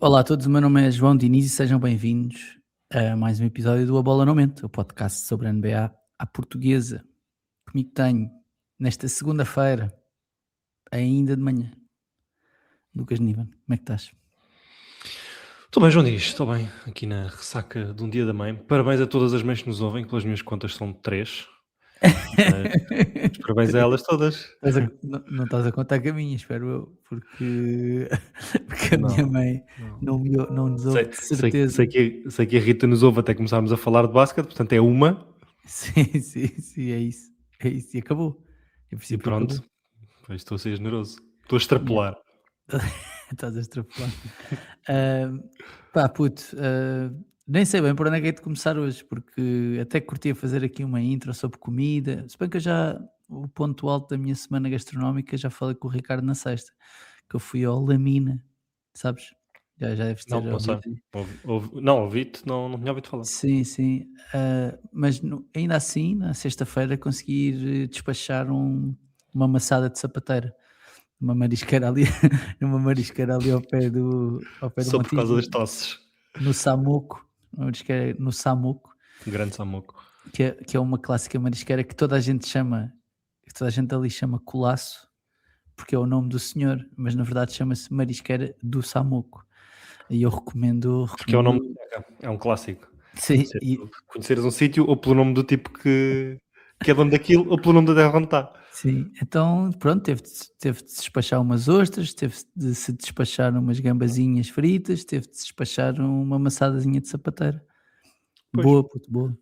Olá a todos, o meu nome é João Diniz e sejam bem-vindos a mais um episódio do A Bola Não Mente, o podcast sobre a NBA à portuguesa. Comigo tenho, nesta segunda-feira, ainda de manhã, Lucas Niven. Como é que estás? Estou bem, João Dias, estou bem, aqui na ressaca de um dia da mãe. Parabéns a todas as mães que nos ouvem, que pelas minhas contas são 3. Mas parabéns a elas todas. Não estás a contar com a minha, espero eu, porque, porque a minha Não, mãe não. não nos ouve Sei, de sei, certeza. sei que a Rita nos ouve até começarmos a falar de basquete, portanto é uma Sim, sim, é isso, e acabou. Em e princípio pronto. acabou. Pois estou a ser generoso. Estou a Yeah. extrapolar. Estás a extrapolar. Ah, pá, puto, nem sei bem por onde é que é de começar hoje, porque até curtia fazer aqui uma intro sobre comida. Se bem que o ponto alto da minha semana gastronómica, já falei com o Ricardo na sexta, que eu fui ao Lamina, sabes? Já deves Não, ter não sei. ouvido. Não, ouvi-te, não tinha ouvido falar. Sim, sim. Mas ainda assim, na sexta-feira, consegui ir despachar uma maçada de sapateira. Uma marisqueira ali, numa marisqueira ali ao pé do Só por causa Montijo, das tosses. no Samuco, uma marisqueira no Samuco, Grande Samuco. que é uma clássica marisqueira que toda a gente ali chama Colasso, porque é o nome do senhor, mas na verdade chama-se Marisqueira do Samuco. E eu recomendo, Porque é o nome, recomendo, é um clássico. sim, Conheceres um sítio ou pelo nome do tipo que é dono daquilo ou pelo nome da terra onde está. sim. Então, pronto, teve de se despachar umas ostras, teve de se despachar umas gambazinhas fritas, teve de se despachar uma maçadazinha de sapateira. Pois. Boa, puto, boa.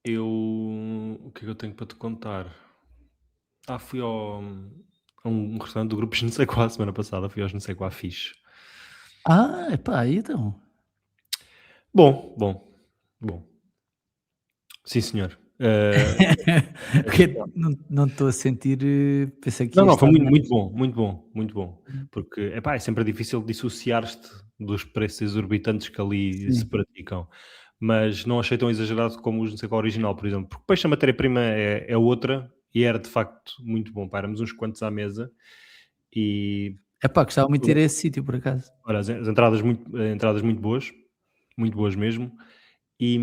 O que é que eu tenho para te contar? Fui a um restaurante do grupo não sei qual a semana passada, fui aos não sei qual fixe. Ah, epá, então. Bom, bom, bom. Sim, senhor. Porque não estou a sentir, pensei que ia Não, foi estar muito, mais. muito bom, muito bom, muito bom. Porque, é sempre difícil dissociar-te dos preços exorbitantes que ali se Sim, praticam. Mas não achei tão exagerado como os não sei qual original, por exemplo. Porque depois a matéria-prima é outra e era de facto muito bom. Pá, éramos uns quantos à mesa e epá, gostava muito de ir a esse sítio, por acaso. olha, as entradas muito boas mesmo. E,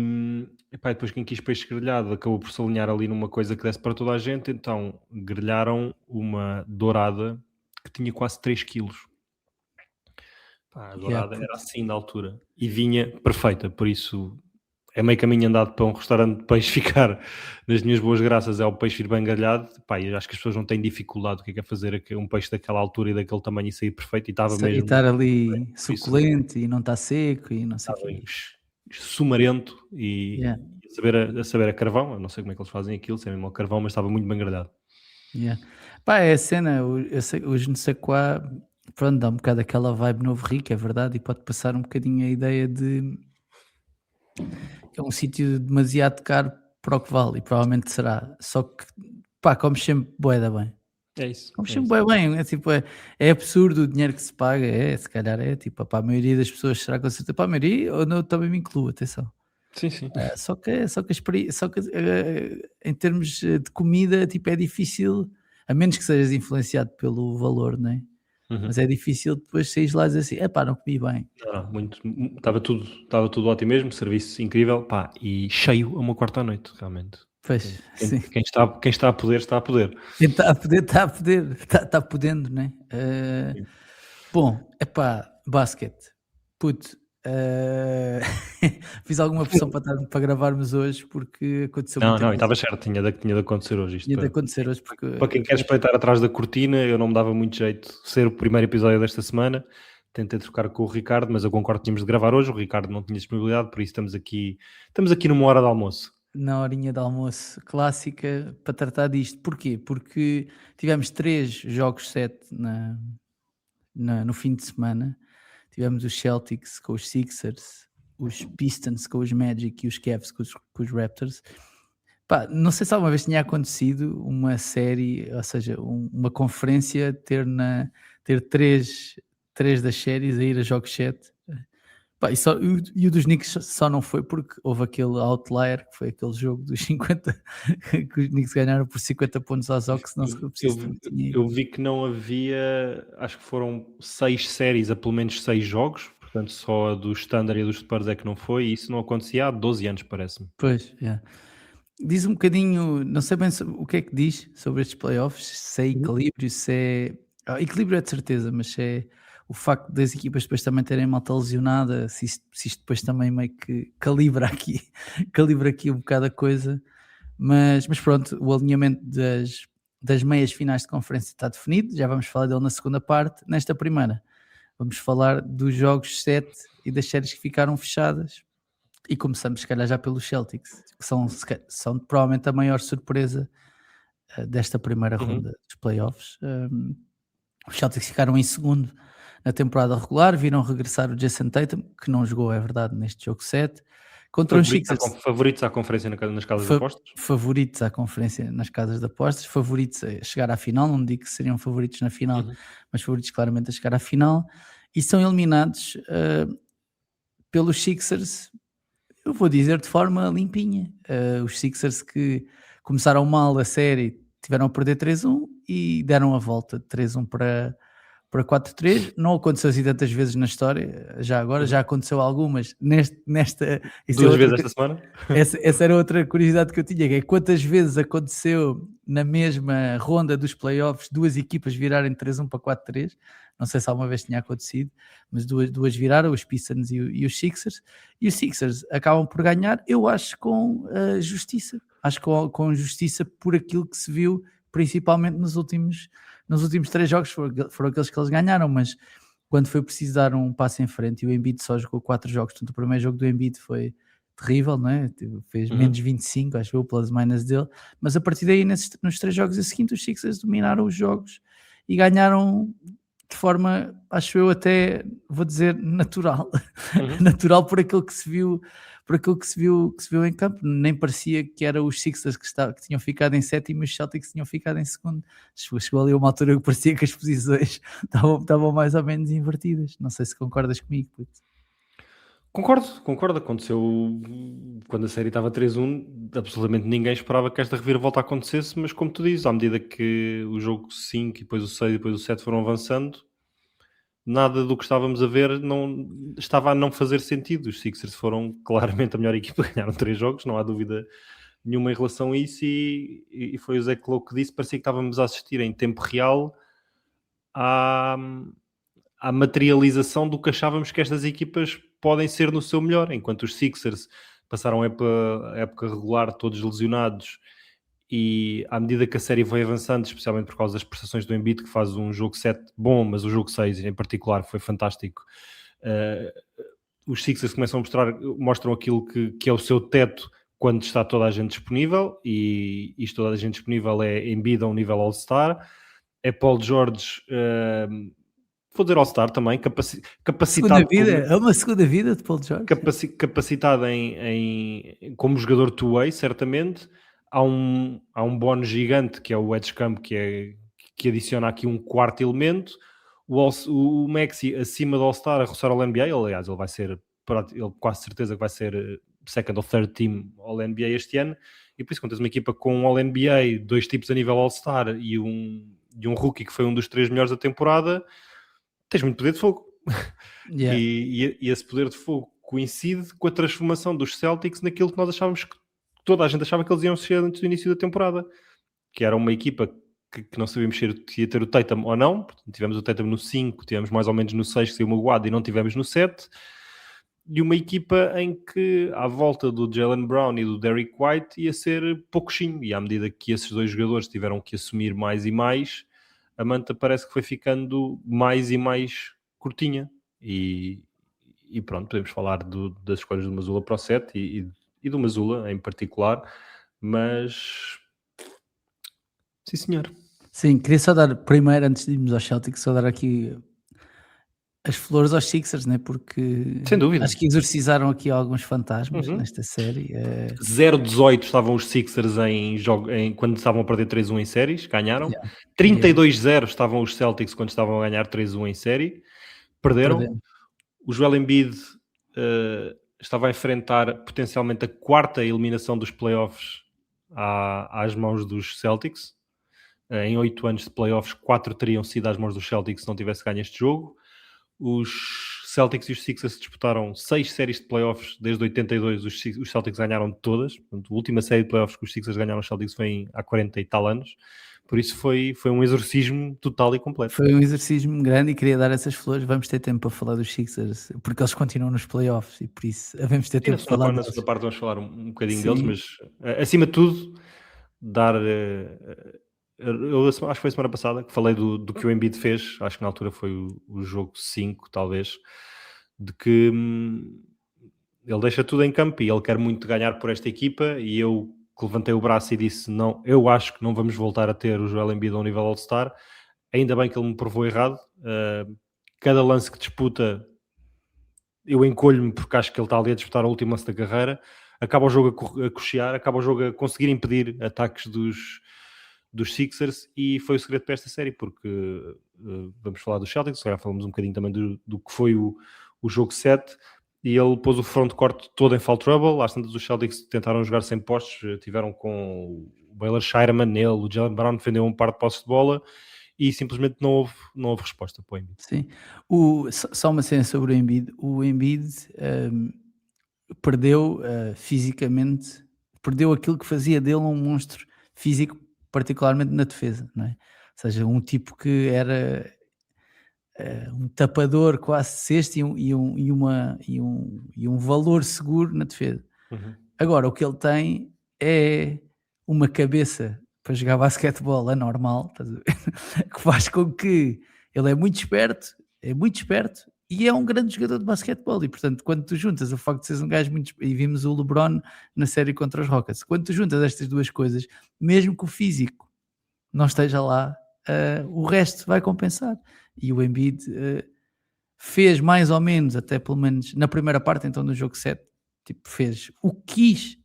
epá, e depois quem quis peixe grelhado acabou por se alinhar ali numa coisa que desse para toda a gente, então grelharam uma dourada que tinha quase 3 quilos. Pá, a Yeah, dourada era puto. assim da altura e vinha perfeita, por isso é meio caminho andado para um restaurante de peixe ficar nas minhas boas graças, é o peixe ir bem grelhado. Pá, eu acho que as pessoas não têm dificuldade, o que é fazer um peixe daquela altura e daquele tamanho e sair perfeito, e estava E mesmo, estar ali por isso suculento e não está seco e não sei o estava quê. sumarento Yeah, e a saber a carvão. Eu não sei como é que eles fazem aquilo, se é mesmo ao carvão, mas estava muito bem grelhado. yeah. Pá, é a cena, eu sei, os não sei quá, pronto, dá um bocado aquela vibe novo rico, é verdade, e pode passar um bocadinho a ideia de que é um sítio demasiado caro para o que vale, e provavelmente será. Só que, pá, comes sempre bué da bem. É isso, Comes é sempre isso. bué bem, é tipo, é absurdo o dinheiro que se paga, se calhar é, tipo, para a maioria das pessoas será com certeza, para a maioria, ou não, eu também me incluo, atenção. Sim, sim. Só que em termos de comida, tipo, é difícil, a menos que sejas influenciado pelo valor, né? Uhum. Mas é difícil depois saís lá e dizer assim, epá, não comi bem. Não, muito, estava tudo ótimo mesmo, serviço incrível, pá, e cheio a uma quarta à noite, realmente. Pois, sim. Quem está a poder, está a poder. Quem está podendo, né? Bom, epá, basquete. Puto, fiz alguma pressão para gravarmos hoje porque aconteceu Não, muita não, e coisa. estava certo, tinha de acontecer hoje isto. Tinha de acontecer hoje porque Para quem quer espreitar atrás da cortina, eu não me dava muito jeito de ser o primeiro episódio desta semana. Tentei trocar com o Ricardo, mas eu concordo que tínhamos de gravar hoje. O Ricardo não tinha disponibilidade, por isso estamos aqui numa hora de almoço. na horinha de almoço clássica para tratar disto. Porquê? Porque tivemos 3 jogos 7 no fim de semana. Tivemos os Celtics com os Sixers, os Pistons com os Magic e os Cavs com os Raptors. Pá, não sei se alguma vez tinha acontecido uma série, ou seja, uma conferência ter três das séries a ir a jogos 7. Pá, e o dos Knicks só não foi porque houve aquele outlier, que foi aquele jogo dos 50, que os Knicks ganharam por 50 pontos aos Hawks, não se Eu, preciso eu, tinha ido. eu vi que não havia, acho que foram 6 séries a pelo menos 6 jogos, Portanto, só a dos Thunder e a dos Spurs é que não foi, e isso não acontecia há 12 anos, parece-me. Pois, yeah. Diz um bocadinho, não sei bem o que é que diz sobre estes playoffs, se é Uhum. equilíbrio, se é. Equilíbrio é de certeza, mas se é o facto das equipas depois também terem malta lesionada, se isto depois também meio que calibra aqui, calibra aqui um bocado a coisa. Mas pronto, o alinhamento das meias finais de conferência está definido, já vamos falar dele na segunda parte. Nesta primeira, vamos falar dos jogos 7 e das séries que ficaram fechadas. E começamos, se calhar, já pelos Celtics, que são provavelmente a maior surpresa desta primeira Uhum. ronda dos playoffs. Os Celtics ficaram em segundo na temporada regular, viram regressar o Jason Tatum, que não jogou, é verdade, neste jogo 7, contra os Sixers, Favoritos à conferência nas casas de apostas? favoritos à conferência nas casas de apostas, favoritos a chegar à final, não digo que seriam favoritos na final, Uhum. mas favoritos claramente a chegar à final, e são eliminados pelos Sixers. Eu vou dizer de forma limpinha. Os Sixers que começaram mal a série tiveram a perder 3-1 e deram a volta de 3-1 para 4-3. Não aconteceu assim tantas vezes na história, já agora, Uhum. já aconteceu algumas nesta. Isso é 2 outra, vezes esta semana? essa era outra curiosidade que eu tinha, que é quantas vezes aconteceu na mesma ronda dos playoffs duas equipas virarem 3-1 para 4-3. Não sei se alguma vez tinha acontecido, mas duas viraram, os Pistons e os Sixers, e os Sixers acabam por ganhar, eu acho, com justiça. Acho com justiça por aquilo que se viu, principalmente nos últimos 3 jogos, foram aqueles que eles ganharam, mas quando foi preciso dar um passo em frente, e o Embiid só jogou 4 jogos, portanto o primeiro jogo do Embiid foi terrível, não é? Fez Uhum. menos 25, acho eu, plus minus dele, mas a partir daí, nos 3 jogos a seguinte, os Sixers dominaram os jogos e ganharam de forma, acho eu, até vou dizer natural, Uhum. natural por aquilo que se viu, que se viu em campo. Nem parecia que era os Sixers que tinham ficado em sétimo e os Celtics tinham ficado em segundo. Chegou ali uma altura que parecia que as posições estavam mais ou menos invertidas. Não sei se concordas comigo, puto. Concordo. Aconteceu quando a série estava 3-1, absolutamente ninguém esperava que esta reviravolta acontecesse, mas como tu dizes, à medida que o jogo 5 e depois o 6 e depois o 7 foram avançando, nada do que estávamos a ver estava a não fazer sentido. Os Sixers foram claramente a melhor equipa, ganharam 3 jogos, não há dúvida nenhuma em relação a isso, e foi o Zé Clow que disse, parecia que estávamos a assistir em tempo real à, à materialização do que achávamos que estas equipas podem ser no seu melhor, enquanto os Sixers passaram a época regular todos lesionados, e à medida que a série foi avançando, especialmente por causa das prestações do Embiid, que faz um jogo 7 bom, mas o jogo 6 em particular foi fantástico, os Sixers mostram aquilo que é o seu teto quando está toda a gente disponível, e isto toda a gente disponível é Embiid a um nível All-Star, é Paul George, vou dizer All-Star também, Segunda capacitado, vida, é uma segunda vida de Paul George. capacitado como jogador two-way, certamente. Há um bónus gigante que é o Edge Camp, que adiciona aqui um quarto elemento. O Maxi acima do All-Star a roçar ao NBA, aliás, ele vai ser, ele quase certeza que vai ser second ou third team All-NBA este ano, e por isso quando tens uma equipa com um All-NBA, 2 tipos a nível All-Star e um rookie que foi um dos 3 melhores da temporada, tens muito poder de fogo. Yeah. E esse poder de fogo coincide com a transformação dos Celtics naquilo que nós achávamos que toda a gente achava que eles iam ser antes do início da temporada, que era uma equipa que não sabíamos se ia ter o Tatum ou não. Portanto, tivemos o Tatum no 5, tivemos mais ou menos no 6 que saiu magoado e não tivemos no 7, e uma equipa em que à volta do Jaylen Brown e do Derrick White ia ser pouquinho, e à medida que esses dois jogadores tiveram que assumir mais e mais, a manta parece que foi ficando mais e mais curtinha, e pronto, podemos falar das escolhas do Mazzulla para o 7 e do Mazzulla em particular, mas sim senhor. Sim, queria só dar primeiro, antes de irmos aos Celtics, só dar aqui as flores aos Sixers, né? Porque Sem dúvida. acho que exorcizaram aqui alguns fantasmas Uhum. nesta série. 0-18 estavam os Sixers quando estavam a perder 3-1 em séries, ganharam. Yeah, yeah, 32-0 estavam os Celtics quando estavam a ganhar 3-1 em série, perderam. perdemos. O Joel Embiid estava a enfrentar potencialmente a quarta eliminação dos playoffs às mãos dos Celtics. Em 8 anos de playoffs, 4 teriam sido às mãos dos Celtics se não tivesse ganho este jogo. Os Celtics e os Sixers disputaram 6 séries de playoffs desde 82, os Celtics ganharam todas. Portanto, a última série de playoffs que os Sixers ganharam os Celtics foi há 40 e tal anos. Por isso foi um exorcismo total e completo. Foi um exercício grande e queria dar essas flores. Vamos ter tempo para falar dos Sixers, porque eles continuam nos playoffs e por isso vamos ter E na tempo para falar na deles. segunda parte vamos falar um bocadinho deles, Sim, mas acima de tudo, dar. Eu acho que foi semana passada que falei do que o Embiid fez, acho que na altura foi o jogo 5, talvez, de que ele deixa tudo em campo e ele quer muito ganhar por esta equipa. E eu que levantei o braço e disse: não, eu acho que não vamos voltar a ter o Joel Embiid ao nível All-Star. Ainda bem que ele me provou errado. Cada lance que disputa, eu encolho-me porque acho que ele está ali a disputar o último lance da carreira. Acaba o jogo a cochear, acaba o jogo a conseguir impedir ataques dos Sixers, e foi o segredo para esta série, porque vamos falar dos Celtics, agora falamos um bocadinho também do que foi o jogo 7, e ele pôs o frontcourt todo em foul trouble. Às tantas os Celtics tentaram jogar sem postes, tiveram com o Baylor Scheierman nele, o Jalen Brown defendeu um par de posses de bola, e simplesmente não houve resposta para o Embiid. sim. Só uma cena sobre o Embiid perdeu fisicamente, perdeu aquilo que fazia dele um monstro físico, particularmente na defesa, não é? Ou seja, um tipo que era um tapador quase de cesto e um valor seguro na defesa. Uhum. Agora, o que ele tem é uma cabeça para jogar basquetebol anormal, estás a ver? Que faz com que ele é muito esperto e é um grande jogador de basquetebol. E, portanto, quando tu juntas o facto de seres um gajo muito... E vimos o LeBron na série contra os Rockets. Quando tu juntas estas duas coisas, mesmo que o físico não esteja lá, o resto vai compensar. E o Embiid fez mais ou menos, até pelo menos na primeira parte, então, no jogo 7, tipo, fez o que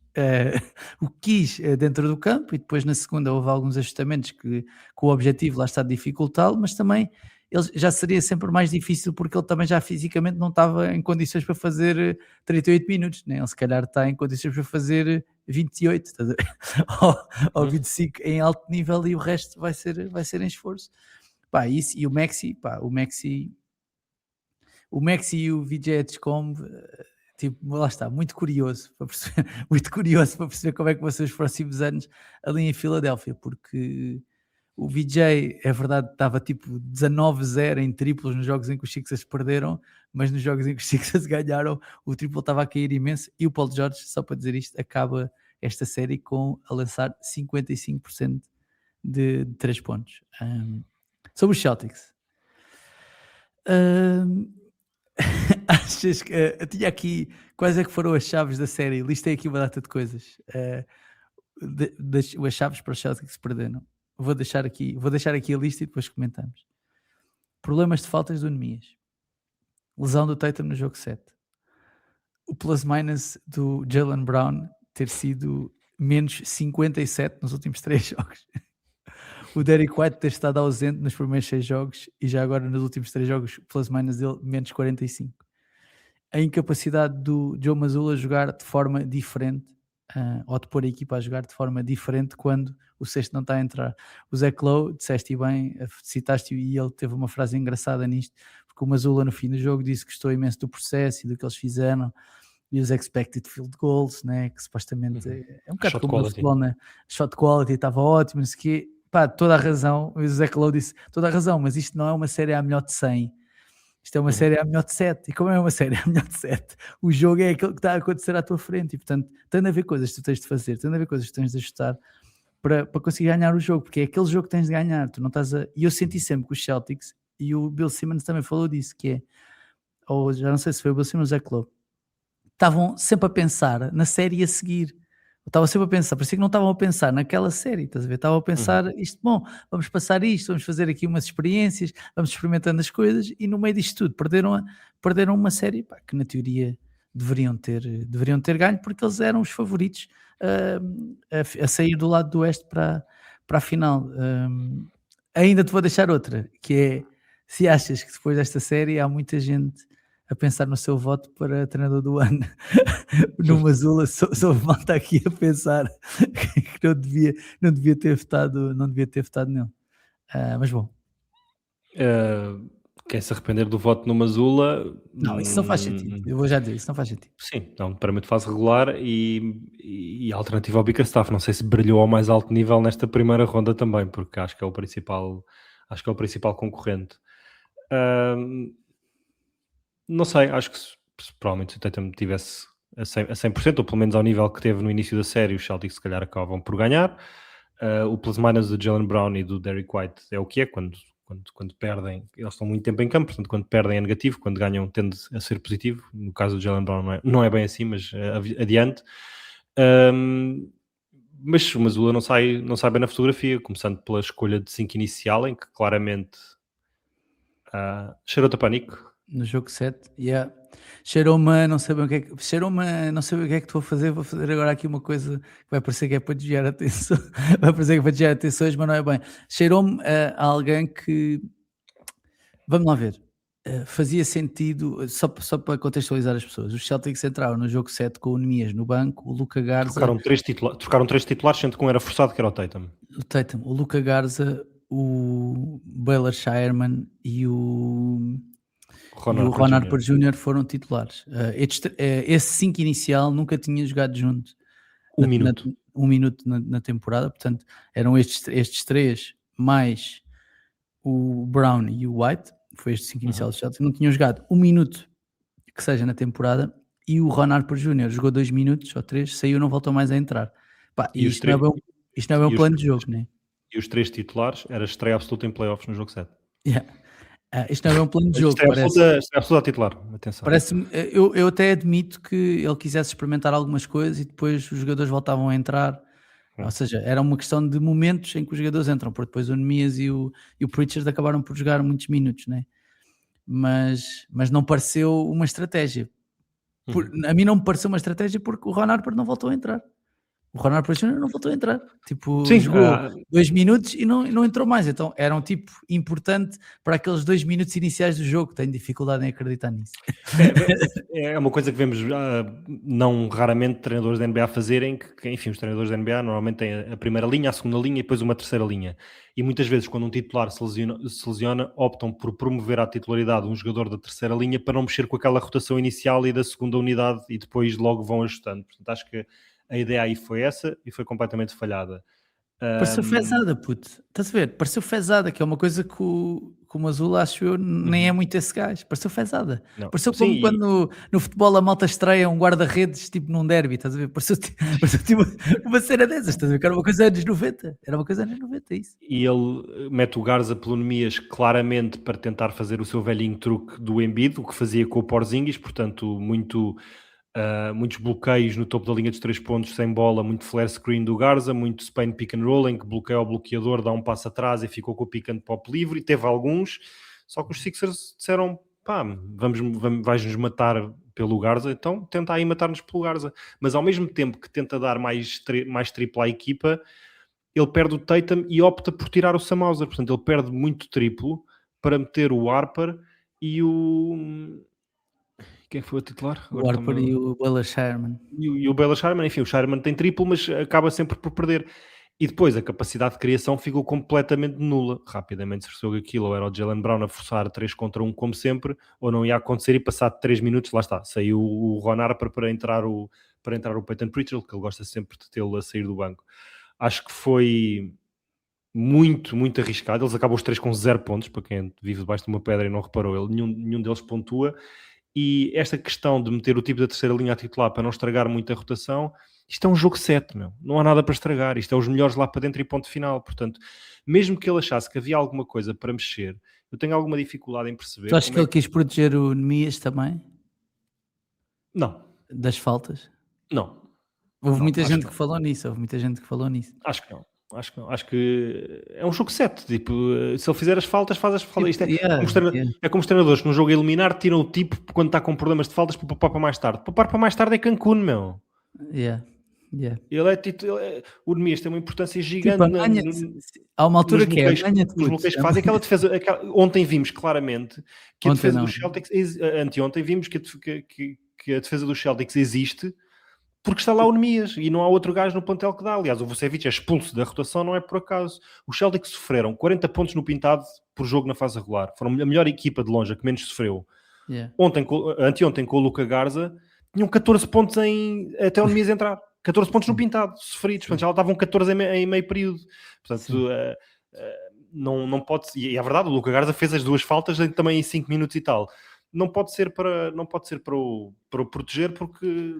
quis dentro do campo, e depois na segunda houve alguns ajustamentos que o objetivo lá está de dificultá-lo, mas também ele já seria sempre mais difícil porque ele também já fisicamente não estava em condições para fazer 38 minutos, né? Ele se calhar está em condições para fazer 28, estás a ver? ou 25 em alto nível, e o resto vai ser em esforço. Pá, isso, e o Maxi e o VJ Edgecombe, tipo, lá está, muito curioso para perceber, muito curioso para perceber como é que vão ser os próximos anos ali em Filadélfia, porque o VJ, é verdade, estava tipo 19-0 em triplos nos jogos em que os Sixers perderam, mas nos jogos em que os Sixers ganharam, o triplo estava a cair imenso, e o Paul George, só para dizer isto, acaba esta série a lançar 55% de 3 pontos. Sobre os Celtics, achas que eu tinha aqui quais é que foram as chaves da série? Listei aqui uma data de coisas. As chaves para os Celtics que se perderam. Vou deixar aqui a lista e depois comentamos. Problemas de faltas do Nemias. Lesão do Tatum no jogo 7. O plus-minus do Jalen Brown ter sido menos 57 nos últimos 3 jogos. O Derrick White ter estado ausente nos primeiros 6 jogos e já agora nos últimos 3 jogos, plus-minus dele, menos 45. A incapacidade do Joe Mazzulla jogar de forma diferente, ou de pôr a equipa a jogar de forma diferente quando o sexto não está a entrar. O Zach Lowe, disseste bem, citaste-o, e ele teve uma frase engraçada nisto, porque o Mazzulla no fim do jogo disse que gostou imenso do processo e do que eles fizeram, e os expected field goals, né, que supostamente é um bocado como no futebol, né? Shot quality estava ótimo, não sei o quê. Pá, toda a razão. O Zach Lowe disse toda a razão, mas isto não é uma série à melhor de 100, isto é uma série à melhor de 7, e como é uma série à melhor de 7, o jogo é aquilo que está a acontecer à tua frente, e portanto tem a ver coisas que tu tens de fazer, tem a ver coisas que tens de ajustar para conseguir ganhar o jogo, porque é aquele jogo que tens de ganhar. Tu não estás a... E eu senti sempre que os Celtics, e o Bill Simmons também falou disso, que é, ou já não sei se foi o Bill Simmons ou o Zach Lowe, estavam sempre a pensar na série a seguir. Estava sempre a pensar, parecia que não estavam a pensar naquela série, estás a ver? Estavam a pensar isto, bom, vamos passar isto, vamos fazer aqui umas experiências, vamos experimentando as coisas, e no meio disto tudo perderam uma série, pá, que na teoria deveriam ter ganho, porque eles eram os favoritos a sair do lado do oeste para a final. Ainda te vou deixar outra, que é, se achas que depois desta série há muita gente a pensar no seu voto para treinador do ano. No Mazzulla, só malta aqui a pensar que não devia ter votado nele. Mas bom. Quem se arrepender do voto no Mazula... Não, isso não faz sentido. Eu vou já dizer, isso não faz sentido. Sim, é um prémio de fase regular e a alternativa ao Bickerstaff. Não sei se brilhou ao mais alto nível nesta primeira ronda também, porque acho que é o principal concorrente. Não sei, acho que se provavelmente o Tatum tivesse a 100%, ou pelo menos ao nível que teve no início da série, os Celtics se calhar acabam por ganhar. O plus-minus do Jaylen Brown e do Derrick White é o que é, quando perdem, eles estão muito tempo em campo, portanto quando perdem é negativo, quando ganham tende a ser positivo. No caso do Jaylen Brown não é bem assim, mas adiante. Mas o Mazzulla não sai bem na fotografia, começando pela escolha de 5 inicial, em que claramente cheirou-te a pânico. No jogo 7, cheirou-me a não saber o que é que... Cheirou-me a não saber o que é que vou fazer agora aqui uma coisa que vai parecer que é para desviar a atenção, vai parecer que é para desviar atenções, mas não é bem. Cheirou-me a alguém que... Vamos lá ver. Fazia sentido, só para contextualizar as pessoas, os Celtics entraram no jogo 7 com o Nemias no banco, o Luka Garza... Trocaram 3 titulares, sendo que um era forçado, que era o Tatum. O Luka Garza, o Baylor Shireman e o Ron Harper Jr. foram titulares. Esse 5 inicial nunca tinha jogado junto um minuto na temporada, portanto eram estes 3 mais o Brown e o White, foi este 5 inicial dos Celtics, não tinham jogado 1 minuto que seja na temporada, e o Ron Harper Jr. jogou 2 minutos ou 3, saiu, não voltou mais a entrar. E isto não é bem um plano de jogo, né? E os 3 titulares era estreia absoluta em playoffs no jogo 7. Isto não é um plano de jogo. Estreia absoluta a titular, atenção. Parece-me, eu até admito que ele quisesse experimentar algumas coisas e depois os jogadores voltavam a entrar. Ou seja, era uma questão de momentos em que os jogadores entram, porque depois o Nemias e o Pritchard acabaram por jogar muitos minutos, né? Mas não pareceu uma estratégia. A mim não me pareceu uma estratégia porque o Ron Harper não voltou a entrar. O Ron Harper Jr. não voltou a entrar. Jogou 2 minutos e não entrou mais. Então era um tipo importante para aqueles 2 minutos iniciais do jogo. Tenho dificuldade em acreditar nisso. É uma coisa que vemos não raramente treinadores da NBA fazerem, que enfim, os treinadores da NBA normalmente têm a primeira linha, a segunda linha e depois uma terceira linha. E muitas vezes quando um titular se lesiona, optam por promover à titularidade um jogador da terceira linha para não mexer com aquela rotação inicial e da segunda unidade e depois logo vão ajustando. Portanto, acho que a ideia aí foi essa e foi completamente falhada. Pareceu fezada, puto. Estás a ver? Pareceu fezada, que é uma coisa que o Mazzulla, acho eu, nem é muito esse gajo. Pareceu fezada. Não. Pareceu como quando no futebol a malta estreia um guarda-redes tipo num derby, estás a ver? Pareceu tipo uma cena dessas, estás a ver? Que era uma coisa anos 90. Era uma coisa anos 90, isso. E ele mete o Garza pelo Nemias claramente para tentar fazer o seu velhinho truque do Embiid, o que fazia com o Porzingis, portanto, muitos bloqueios no topo da linha dos 3 pontos sem bola, muito flare screen do Garza, muito Spain pick and roll, em que bloqueia o bloqueador, dá um passo atrás e ficou com o pick and pop livre, e teve alguns, só que os Sixers disseram, vais-nos matar pelo Garza, então tenta aí matar-nos pelo Garza, mas ao mesmo tempo que tenta dar mais triplo à equipa, ele perde o Tatum e opta por tirar o Sam Hauser, portanto ele perde muito triplo para meter o Harper e o... Quem foi o titular? O Harper e o Baylor Shireman. E o Baylor Shireman, enfim, o Shireman tem triplo, mas acaba sempre por perder. E depois a capacidade de criação ficou completamente nula. Rapidamente se percebeu que aquilo era o Jaylen Brown a forçar 3 contra 1 como sempre, ou não ia acontecer, e passado 3 minutos, lá está, saiu o Ron Harper para entrar o Peyton Pritchard, que ele gosta sempre de tê-lo a sair do banco. Acho que foi muito, muito arriscado. Eles acabam os 3 com 0 pontos, para quem vive debaixo de uma pedra e não reparou, nenhum deles pontua. E esta questão de meter o tipo da terceira linha a titular para não estragar muito a rotação, isto é um jogo 7, meu. Não há nada para estragar. Isto é os melhores lá para dentro e ponto final. Portanto, mesmo que ele achasse que havia alguma coisa para mexer, eu tenho alguma dificuldade em perceber... Tu achas que ele quis proteger o Nemias também? Não. Das faltas? Não. Houve muita gente que falou nisso. Acho que não. Acho que é um jogo 7. Tipo, se ele fizer as faltas, faz as faltas. Isto é como os treinadores que num jogo a eliminar tiram o tipo quando está com problemas de faltas para poupar para mais tarde. Poupar para mais tarde é Cancún, meu. O Nemias tem uma importância gigante. Há uma altura que os bloqueios que fazem aquela defesa. Ontem vimos claramente que a defesa dos Celtics, anteontem vimos que a defesa dos Celtics existe porque está lá o Nemias e não há outro gajo no plantel que dá. Aliás, o Vucevic é expulso da rotação, não é por acaso. Os Celtics sofreram 40 pontos no pintado por jogo na fase regular. Foram a melhor equipa de longe, a que menos sofreu. Yeah. Anteontem com o Luka Garza, tinham 14 pontos até o Nemias entrar. 14 pontos no pintado, sofridos. Portanto, já estavam 14 em meio período. Portanto, não pode... E é verdade, o Luka Garza fez as 2 faltas também em 5 minutos e tal. Não pode ser para o proteger, porque...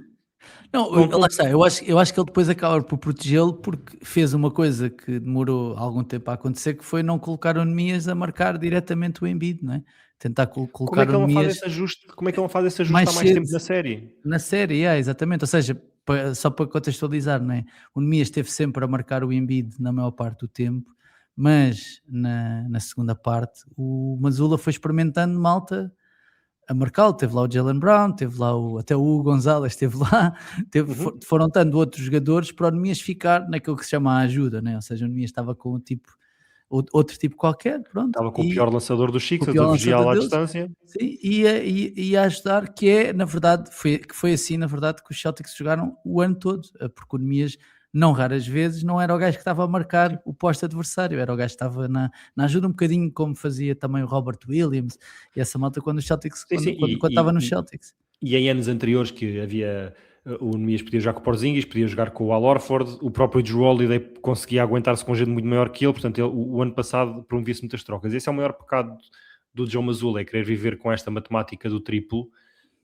Não, lá está, eu acho que ele depois acaba por protegê-lo porque fez uma coisa que demorou algum tempo a acontecer, que foi não colocar o Nemias a marcar diretamente o Embiid, não é? Tentar Como é colocar que o ele não faz Nemias esse ajuste? Como é que ele não faz esse ajuste mais há mais cedo tempo na série? na série, exatamente, ou seja, só para contextualizar, não é? O Nemias esteve sempre a marcar o Embiid na maior parte do tempo, mas na segunda parte o Mazzulla foi experimentando malta a marcá-lo, teve lá o Jaylen Brown, teve lá até o Hugo Gonzalez esteve lá, foram tanto outros jogadores para o Nemias ficar naquilo que se chama a ajuda, né? Ou seja, o Nemias estava com um tipo, outro tipo qualquer, pronto, Estava com o e pior lançador dos com o Sixers pior a lançador vigiá-lo à deles, distância. sim, e a ajudar, que é, na verdade, foi assim, na verdade, que os Celtics jogaram o ano todo, porque o Nemias, não raras vezes, não era o gajo que estava a marcar o posto adversário, era o gajo que estava na ajuda um bocadinho, como fazia também o Robert Williams e essa malta quando os Celtics, Sim, sim. quando estava nos Celtics. E em anos anteriores que havia o Nemias podia jogar com o Porzingis, podia jogar com o Al Horford, o próprio Drew Holiday conseguia aguentar-se com gente muito maior que ele, portanto o ano passado promovia-se muitas trocas. Esse é o maior pecado do Joe Mazzulla, é querer viver com esta matemática do triplo,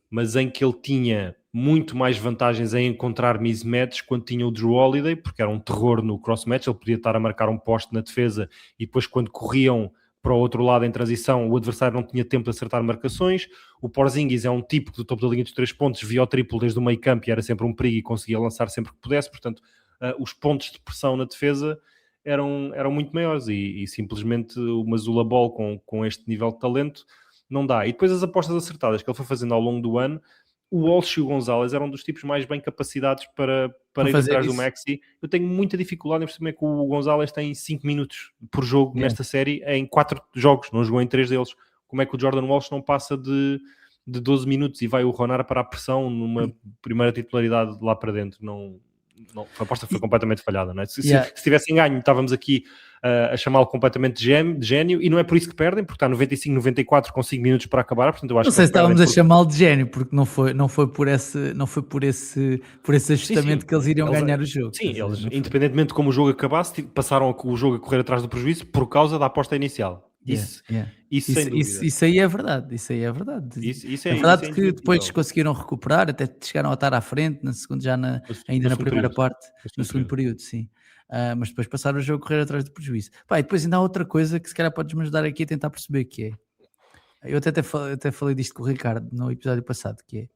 mas em que ele tinha muito mais vantagens em encontrar mismatches quando tinha o Drew Holiday, porque era um terror no cross-match, ele podia estar a marcar um poste na defesa e depois quando corriam para o outro lado em transição, o adversário não tinha tempo de acertar marcações. O Porzingis é um tipo que do topo da linha dos 3 pontos via o triplo desde o meio campo e era sempre um perigo e conseguia lançar sempre que pudesse, portanto os pontos de pressão na defesa eram muito maiores e simplesmente o Mazzulla Ball com este nível de talento não dá. E depois as apostas acertadas que ele foi fazendo ao longo do ano, o Walsh e o Gonzalez eram dos tipos mais bem capacitados para ir fazer atrás do isso. Maxi. Eu tenho muita dificuldade em perceber que o Gonzalez tem 5 minutos por jogo nesta série em 4 jogos, não jogou em 3 deles. Como é que o Jordan Walsh não passa de 12 minutos e vai o Ronar para a pressão numa primeira titularidade lá para dentro? Não, a aposta foi completamente falhada, não é? Se tivessem ganho, estávamos aqui a chamá-lo completamente de gênio, e não é por isso que perdem, porque está 95-94 com 5 minutos para acabar, portanto eu acho não sei que se estávamos a chamá-lo de gênio, porque não foi por esse ajustamento sim, que eles iriam ganhar o jogo. Sim, eles, independentemente de como o jogo acabasse, passaram o jogo a correr atrás do prejuízo por causa da aposta inicial. Isso sem dúvida. Isso aí é verdade. Isso aí é verdade. É verdade que depois conseguiram recuperar, até chegaram a estar à frente na segunda, ainda na primeira parte, no segundo período, sim. Mas depois passaram o jogo a correr atrás do prejuízo. E depois ainda há outra coisa que se calhar podes-me ajudar aqui a tentar perceber, que é, eu até falei disto com o Ricardo no episódio passado, que é,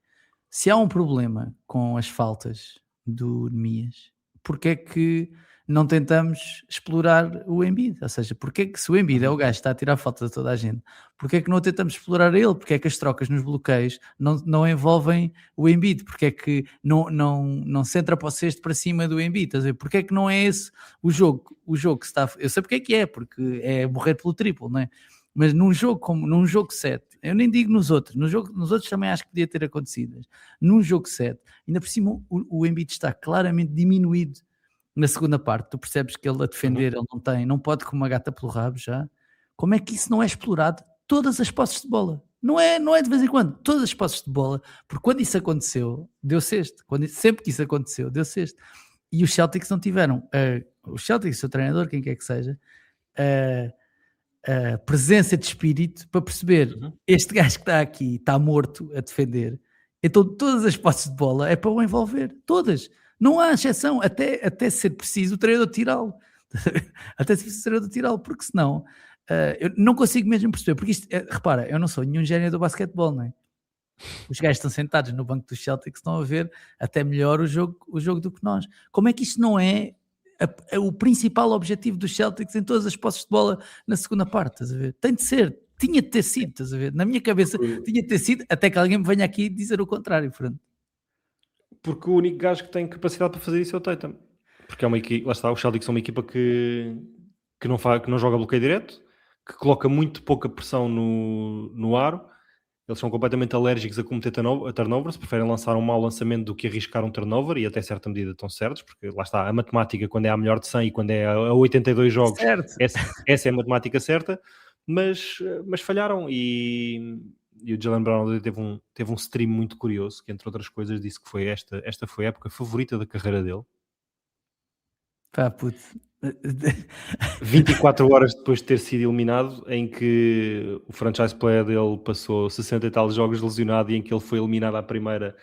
se há um problema com as faltas do Nemias, porque é que não tentamos explorar o Embiid? Ou seja, porque é que, se o Embiid é o gajo que está a tirar falta de toda a gente, porque é que não tentamos explorar ele? Porque é que as trocas nos bloqueios não envolvem o Embiid? Porque é que não se entra para o cesto para cima do Embiid? Estás a ver? Porque é que não é esse o jogo que se está... Eu sei porque é, porque é morrer pelo triplo, não é? Mas num jogo 7, eu nem digo nos outros, nos outros também acho que podia ter acontecido, mas num jogo 7, ainda por cima o Embiid está claramente diminuído na segunda parte, tu percebes que ele a defender, ele não pode com uma gata pelo rabo já. Como é que isso não é explorado? Todas as posses de bola, não é de vez em quando, todas as posses de bola, porque quando isso aconteceu, deu sexto, sempre que isso aconteceu, deu sexto. E os Celtics não tiveram, os Celtics, o seu treinador, quem quer que seja, a presença de espírito para perceber, este gajo que está aqui está morto a defender, então todas as posses de bola é para o envolver, todas, não há exceção, até ser preciso o treinador tirá-lo, até ser preciso o treinador tirá-lo, porque senão eu não consigo mesmo perceber, porque isto, repara, eu não sou nenhum gênio do basquetebol, não é? Os gajos estão sentados no banco dos Celtics, estão a ver até melhor o jogo do que nós. Como é que isto não é o principal objetivo dos Celtics em todas as posses de bola na segunda parte? Estás a ver? Tem de ser, tinha de ter sido, estás a ver? Na minha cabeça tinha de ter sido, até que alguém me venha aqui dizer o contrário, Fernando. Porque o único gajo que tem capacidade para fazer isso é o Tatum. Porque é uma equipa, lá está, os Celtics são uma equipa que não joga bloqueio direto, que coloca muito pouca pressão no aro Eles são completamente alérgicos a cometer turnovers, preferem lançar um mau lançamento do que arriscar um turnover, e até certa medida estão certos, porque lá está, a matemática, quando é a melhor de 100 e quando é a 82 jogos, Certo. essa é a matemática certa, mas falharam, e o Jaylen Brown teve um stream muito curioso, que entre outras coisas disse que foi esta foi a época favorita da carreira dele. Pá, puto. 24 horas depois de ter sido eliminado, em que o franchise player dele passou 60 e tal jogos lesionado e em que ele foi eliminado à primeira,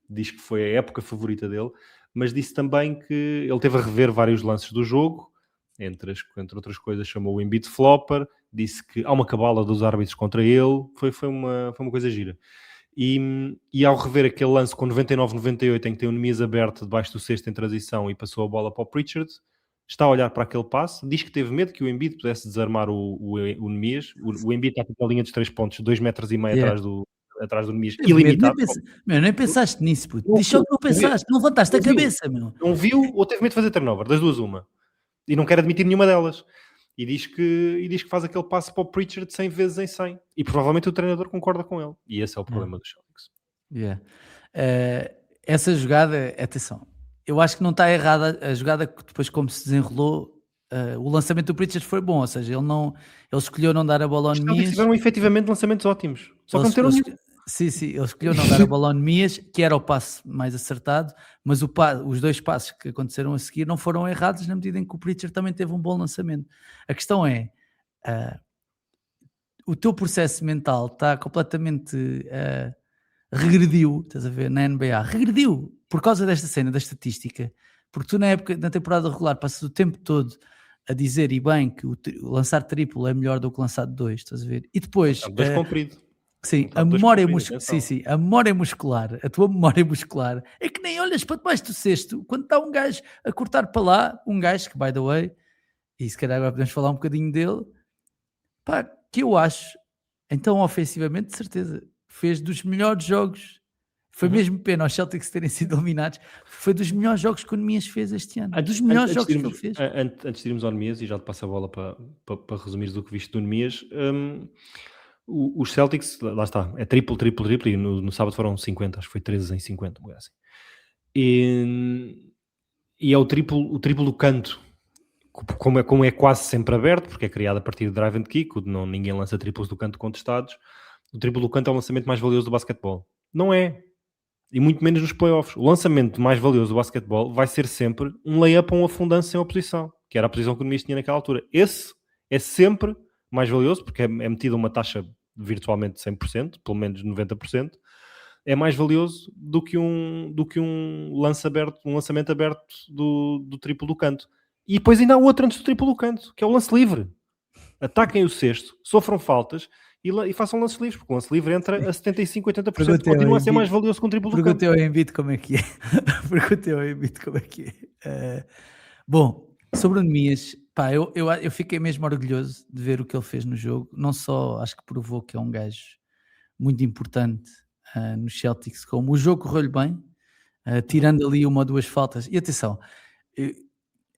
diz que foi a época favorita dele, mas disse também que ele teve a rever vários lances do jogo, entre outras coisas chamou o Embiid flopper, disse que há uma cabala dos árbitros contra ele, foi uma coisa gira. E ao rever aquele lance com 99-98 em que tem o Nemias aberto debaixo do cesto em transição e passou a bola para o Pritchard, está a olhar para aquele passe, diz que teve medo que o Embiid pudesse desarmar o Nemias. O Embiid está com a linha dos 3 pontos, 2,5 metros Yeah. atrás do Nemias, Teve medo, ilimitado. nem pensaste nisso, puto. Diz só que não pensaste, não levantaste a cabeça, meu. Não viu ou teve medo de fazer turnover, das duas uma. E não quer admitir nenhuma delas. E diz que faz aquele passe para o Pritchard 100 vezes em 100. E provavelmente o treinador concorda com ele. E esse é o problema dos Celtics. Yeah. Essa jogada, atenção, eu acho que não está errada a jogada, que depois como se desenrolou, o lançamento do Pritchard foi bom, ou seja, ele escolheu não dar a bola ao Os Celtics Nemias. tiveram efetivamente lançamentos ótimos. Só que não meteram nenhum. Sim, ele escolheu não dar a bola ao Nemias, que era o passe mais acertado, mas os dois passos que aconteceram a seguir não foram errados, na medida em que o Pritchard também teve um bom lançamento. A questão é, o teu processo mental está completamente regrediu, estás a ver, na NBA, regrediu por causa desta cena, da estatística, porque tu na temporada regular passas o tempo todo a dizer, e bem, que o lançar triplo é melhor do que lançar de 2, estás a ver? E depois... Dois comprido. Sim, a memória muscular, a tua memória muscular é que nem olhas para debaixo do cesto quando está um gajo a cortar para lá, um gajo que, by the way, e se calhar agora podemos falar um bocadinho dele, pá, que eu acho, então ofensivamente, de certeza, fez dos melhores jogos. Foi mesmo pena os Celtics terem sido eliminados, foi dos melhores jogos que o Nemias fez este ano, dos melhores jogos que ele fez. Antes de irmos ao Nemias, e já te passo a bola para resumires o que viste do Nemias, os Celtics, lá está, é triplo, e no sábado foram 50, acho que foi 13 em 50, assim. E é o triplo do canto, como é quase sempre aberto, porque é criado a partir de drive and kick, ninguém lança triplos do canto contestados. O triplo do canto é o lançamento mais valioso do basquetebol. Não é. E muito menos nos playoffs. O lançamento mais valioso do basquetebol vai ser sempre um layup ou um afundance sem oposição, que era a posição que o Nemias tinha naquela altura. Esse é sempre mais valioso, porque é metida uma taxa virtualmente 100%, pelo menos 90%, é mais valioso do que um lançamento aberto do triplo do canto. E depois ainda há outro antes do triplo do canto, que é o lance livre. Ataquem o cesto, sofram faltas e façam lances livres, porque o lance livre entra a 75, 80%, continua a ser mais valioso que um triplo do canto. Perguntei ao Embiid como é que é. Bom, sobre o Nemias, pá, eu fiquei mesmo orgulhoso de ver o que ele fez no jogo. Não só acho que provou que é um gajo muito importante nos Celtics, como o jogo correu-lhe bem, tirando ali uma ou duas faltas. E atenção,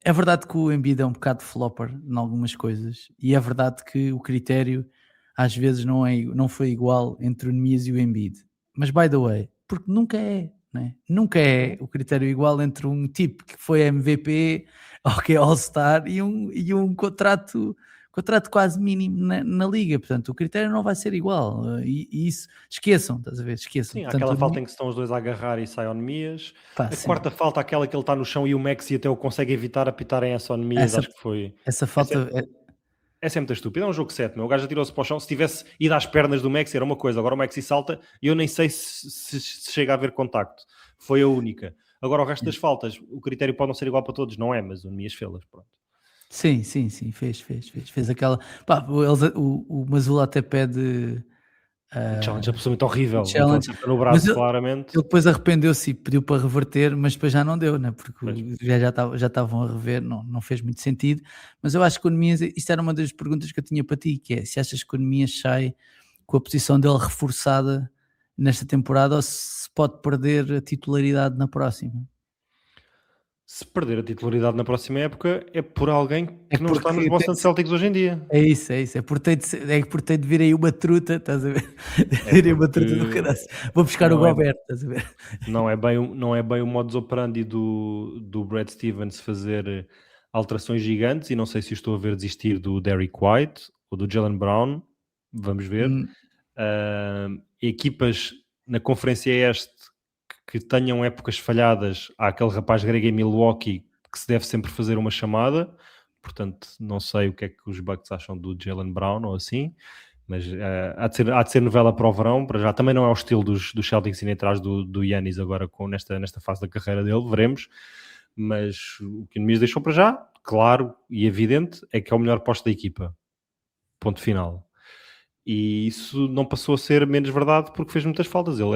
é verdade que o Embiid é um bocado flopper em algumas coisas, e é verdade que o critério às vezes não foi igual entre o Nemias e o Embiid. Mas, by the way, porque nunca é, né? Nunca é o critério igual entre um tipo que foi MVP, ou que é All-Star, e um contrato quase mínimo na liga. Portanto, o critério não vai ser igual. E isso, esqueçam, estás a ver? Esqueçam. Sim, portanto, aquela falta em que estão os dois a agarrar e sai ao Nemias. A sim. quarta falta, aquela que ele está no chão e o Maxi até o consegue evitar a pitarem essa ao Nemias, acho que foi... Essa falta... Essa é muito estúpida, é um jogo 7, meu. O gajo atirou-se para o chão, se tivesse ido às pernas do Maxi era uma coisa, agora o Maxi salta e eu nem sei se chega a haver contacto. Foi a única. Agora o resto das faltas, o critério pode não ser igual para todos, não é? Mas o Nemias fê-las, pronto. Sim, fez aquela... Pá, o Mazzulla até pede... Um challenge absolutamente horrível, challenge, no braço, mas claramente. Ele depois arrependeu-se e pediu para reverter, mas depois já não deu, né? Porque já estavam a rever, não fez muito sentido. Mas eu acho que o Nemias, isto era uma das perguntas que eu tinha para ti, que é se achas que o Nemias sai com a posição dele reforçada nesta temporada ou se pode perder a titularidade na próxima? se perder a titularidade na próxima época é por alguém É que não está nos porque Boston Celtics hoje em dia. é isso, é isso. É porque tem de vir aí uma truta, estás a ver? É Vir aí uma truta do porque caraças. Vou buscar o não é, Gobert, estás a ver? não é bem o modus operandi do Brad Stevens fazer alterações gigantes, e não sei se eu estou a ver desistir do Derrick White ou do Jaylen Brown, vamos ver. Hum, Equipas na Conferência Este que tenham épocas falhadas, há aquele rapaz grego em Milwaukee que se deve sempre fazer uma chamada, portanto não sei o que é que os Bucks acham do Jaylen Brown ou assim, mas há de ser novela para o verão. Para já também não é o estilo dos Celtics irem atrás do Giannis agora nesta fase da carreira dele, veremos, mas o que o Nemias deixou para já, claro e evidente, é que é o melhor posto da equipa, ponto final. E isso não passou a ser menos verdade porque fez muitas faltas. Ele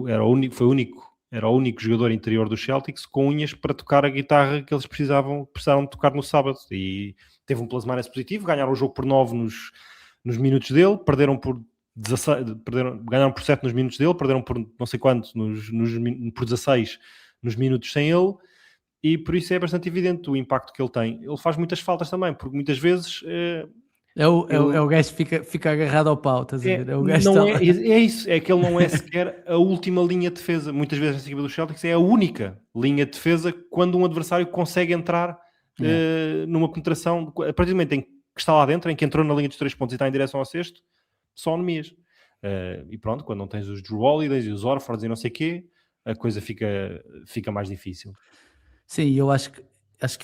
era o único jogador interior do Celtics com unhas para tocar a guitarra que eles precisaram de tocar no sábado. E teve um plus-minus positivo, ganharam o jogo por 9 nos minutos dele, perderam por 16, ganharam por 7 nos minutos dele, perderam por não sei quanto por 16 nos minutos sem ele. E por isso é bastante evidente o impacto que ele tem. Ele faz muitas faltas também, porque muitas vezes é o gajo que fica agarrado ao pau, estás a ver? É o gajo que está não lá. é isso, é que ele não é sequer a última linha de defesa. Muitas vezes esta equipa do Celtics é a única linha de defesa quando um adversário consegue entrar Yeah. numa penetração. A partir do momento em que está lá dentro, em que entrou na linha dos 3 pontos e está em direção ao cesto, só Nemias. E pronto, quando não tens os Drew Holidays e os Horfords e não sei o quê, a coisa fica mais difícil. Sim, eu acho que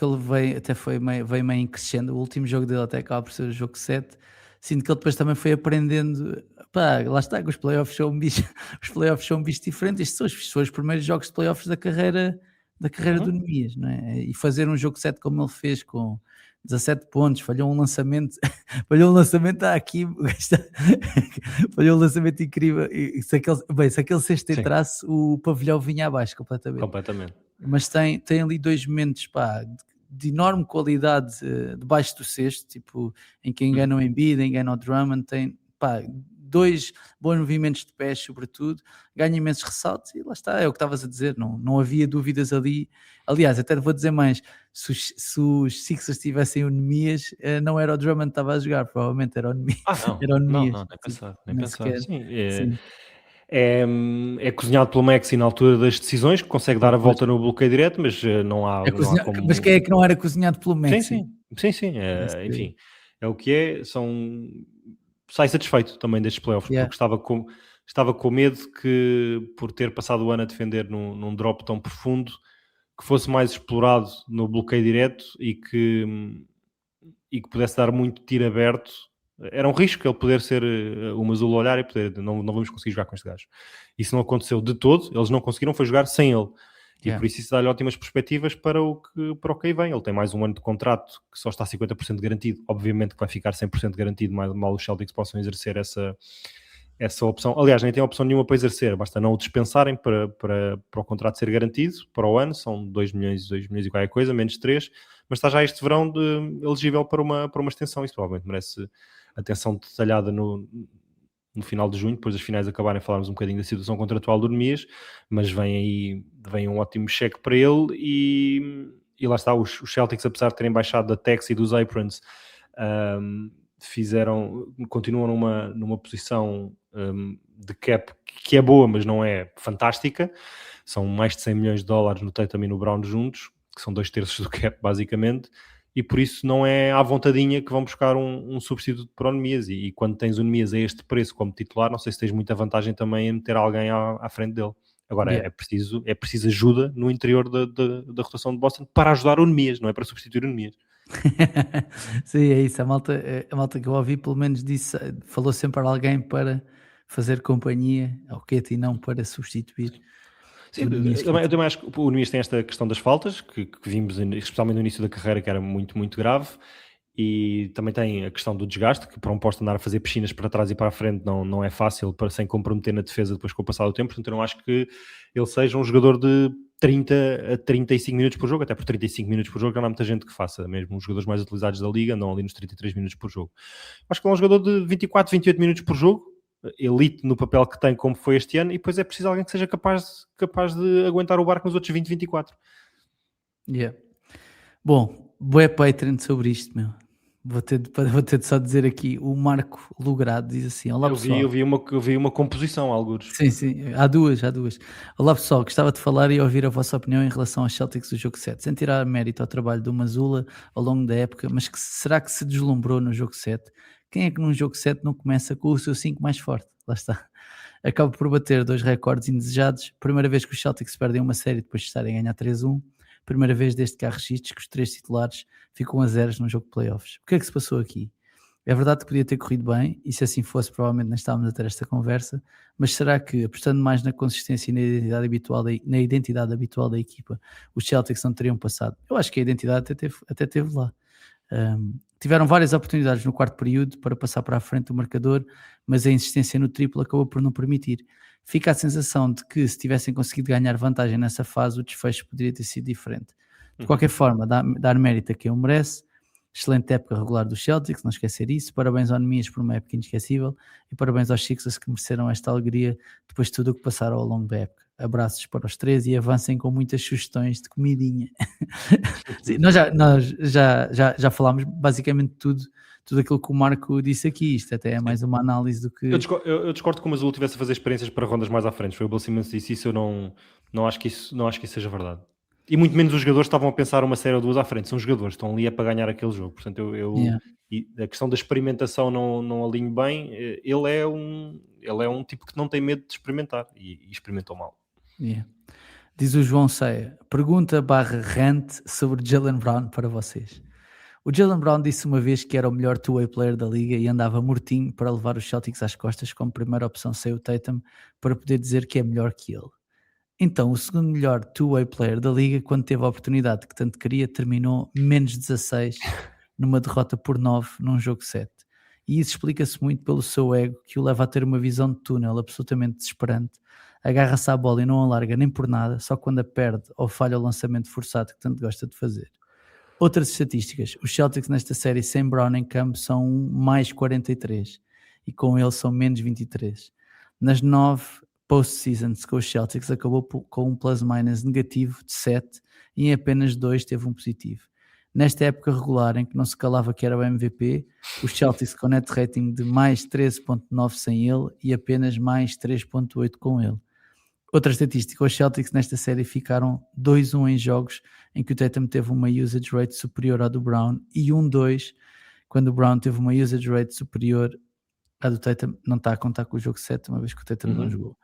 ele veio meio em crescendo. O último jogo dele até acaba por ser o jogo 7. Sinto que ele depois também foi aprendendo. Pá, lá está, que os playoffs são um bicho, os playoffs são um bicho diferente. Estes são os primeiros jogos de playoffs da carreira do Nemias, não é? E fazer um jogo 7 como ele fez, com 17 pontos, falhou um lançamento, aqui, falhou um lançamento incrível. E se aquele sexto Sim, entrasse, o pavilhão vinha abaixo completamente. completamente. Mas tem ali dois momentos, pá, de enorme qualidade debaixo do cesto, tipo, em que engana o Embiid, engana o Drummond, tem, pá, dois bons movimentos de pés, sobretudo, ganha imensos ressaltos, e lá está, é o que estavas a dizer, não havia dúvidas ali. Aliás, até vou dizer mais, se os Sixers tivessem o Nemias, não era o Drummond que estava a jogar, provavelmente era o Nemias, era o Não, Nemias, nem tipo, pensar, nem nem pensar. sequer, Sim, sim. é cozinhado pelo Maxi na altura das decisões, que consegue dar a Pois, volta no bloqueio direto, mas não há mas quem como. é que não era cozinhado pelo Sim, Messi? sim, sim, sim. Enfim, é o que é. Sai satisfeito também destes playoffs, Yeah. porque estava com medo que, por ter passado o ano a defender num drop tão profundo, que fosse mais explorado no bloqueio direto e que pudesse dar muito tiro aberto. Era um risco ele poder ser o Mazzulo olhar e poder, não vamos conseguir jogar com este gajo. Isso não aconteceu de todo, eles não conseguiram foi jogar sem ele. E Yeah. por isso dá-lhe ótimas perspectivas para o que aí vem. Ele tem mais um ano de contrato que só está 50% garantido. Obviamente que vai ficar 100% garantido, mais mal os Celtics possam exercer essa opção. Aliás, nem tem opção nenhuma para exercer, basta não o dispensarem para o contrato ser garantido para o ano. São 2 milhões e qualquer coisa, menos 3, mas está já este verão elegível para uma extensão. Isso provavelmente merece atenção detalhada no final de junho, depois das finais acabarem, falarmos um bocadinho da situação contratual do Nemias, mas vem um ótimo cheque para ele. E lá está, os Celtics, apesar de terem baixado da Tex e dos Aprons, continuam numa posição de cap que é boa, mas não é fantástica. São mais de 100 milhões de dólares no Tatum e no Brown juntos, que são 2/3 do cap basicamente, e por isso não é à vontadinha que vão buscar um substituto para o Nemias. E quando tens o Nemias a este preço como titular, não sei se tens muita vantagem também em meter alguém à frente dele. Agora Yeah. é preciso ajuda no interior da rotação de Boston para ajudar o Nemias, não é para substituir o Nemias. Sim, é isso. A malta que eu ouvi, pelo menos disse, falou sempre a alguém para fazer companhia ao Keita e não para substituir Sim, o Nemias. eu também acho que o Nemias tem esta questão das faltas, que vimos especialmente no início da carreira, que era muito, muito grave, e também tem a questão do desgaste, que para um posto andar a fazer piscinas para trás e para a frente não é fácil, sem comprometer na defesa depois com o passar do tempo. Portanto, eu não acho que ele seja um jogador de 30 a 35 minutos por jogo, até por 35 minutos por jogo já não há muita gente que faça, mesmo os jogadores mais utilizados da liga andam ali nos 33 minutos por jogo. Acho que ele é um jogador de 24, 28 minutos por jogo, elite no papel que tem, como foi este ano, e depois é preciso alguém que seja capaz de aguentar o barco nos outros 20, 24. Yeah. Bom, bué Patreon sobre isto, meu. Vou ter de só dizer aqui, o Marco Logrado diz assim: Olá Eu vi, pessoal. eu vi uma composição, algures. Sim, sim, há duas, há duas. Olá pessoal, gostava de falar e ouvir a vossa opinião em relação aos Celtics do jogo 7, sem tirar mérito ao trabalho do Mazula ao longo da época, mas será que se deslumbrou no jogo 7? Quem é que num jogo 7 não começa com o seu 5 mais forte? Lá está. Acaba por bater dois recordes indesejados. Primeira vez que os Celtics perdem uma série depois de estarem a ganhar 3-1. Primeira vez desde que há registros que os três titulares ficam a zeros num jogo de playoffs. O que é que se passou aqui? É verdade que podia ter corrido bem, e se assim fosse, provavelmente não estávamos a ter esta conversa, mas será que, apostando mais na consistência e na identidade habitual da equipa, os Celtics não teriam passado? Eu acho que a identidade até teve lá. Tiveram várias oportunidades no quarto período para passar para a frente do marcador, mas a insistência no triplo acabou por não permitir. Fica a sensação de que, se tivessem conseguido ganhar vantagem nessa fase, o desfecho poderia ter sido diferente. De qualquer Uhum. forma, dar mérito a quem o merece. Excelente época regular dos Celtics, não esquecer isso. Parabéns ao Nemias por uma época inesquecível e parabéns aos Sixers que mereceram esta alegria depois de tudo o que passaram ao longo da época. Abraços para os três e avancem com muitas sugestões de comidinha. Sim, nós já falámos basicamente tudo aquilo que o Marco disse aqui. Isto até é mais uma análise do Eu que. discordo, eu discordo que o Mazul tivesse a fazer experiências para rondas mais à frente. Foi o Bill Simmons que disse isso. Eu não acho que isso seja verdade. E muito menos os jogadores estavam a pensar uma série ou duas à frente. São jogadores, estão ali para ganhar aquele jogo. Portanto, Yeah, e a questão da experimentação não alinho bem. Ele é um tipo que não tem medo de experimentar e experimentou mal. yeah. Diz o João Ceia, pergunta/rant sobre Jaylen Brown para vocês. O Jaylen Brown disse uma vez que era o melhor two-way player da liga e andava mortinho para levar os Celtics às costas como primeira opção sem o Tatum para poder dizer que é melhor que ele. Então, o segundo melhor two-way player da liga, quando teve a oportunidade que tanto queria, terminou menos 16 numa derrota por 9 num jogo 7. E isso explica-se muito pelo seu ego, que o leva a ter uma visão de túnel absolutamente desesperante. Agarra-se à bola e não a larga nem por nada, só quando a perde ou falha o lançamento forçado que tanto gosta de fazer. Outras estatísticas. Os Celtics nesta série sem Brown em campo são mais 43 e com ele são menos 23. Nas 9 post-seasons com os Celtics acabou com um plus-minus negativo de 7 e em apenas 2 teve um positivo. Nesta época regular em que não se calava que era o MVP, os Celtics com net rating de mais 13.9 sem ele e apenas mais 3.8 com ele. Outra estatística, os Celtics nesta série ficaram 2-1 em jogos em que o Tatum teve uma usage rate superior à do Brown e 1-2 quando o Brown teve uma usage rate superior à do Tatum. Não está a contar com o jogo 7, uma vez que o Tatum não jogou.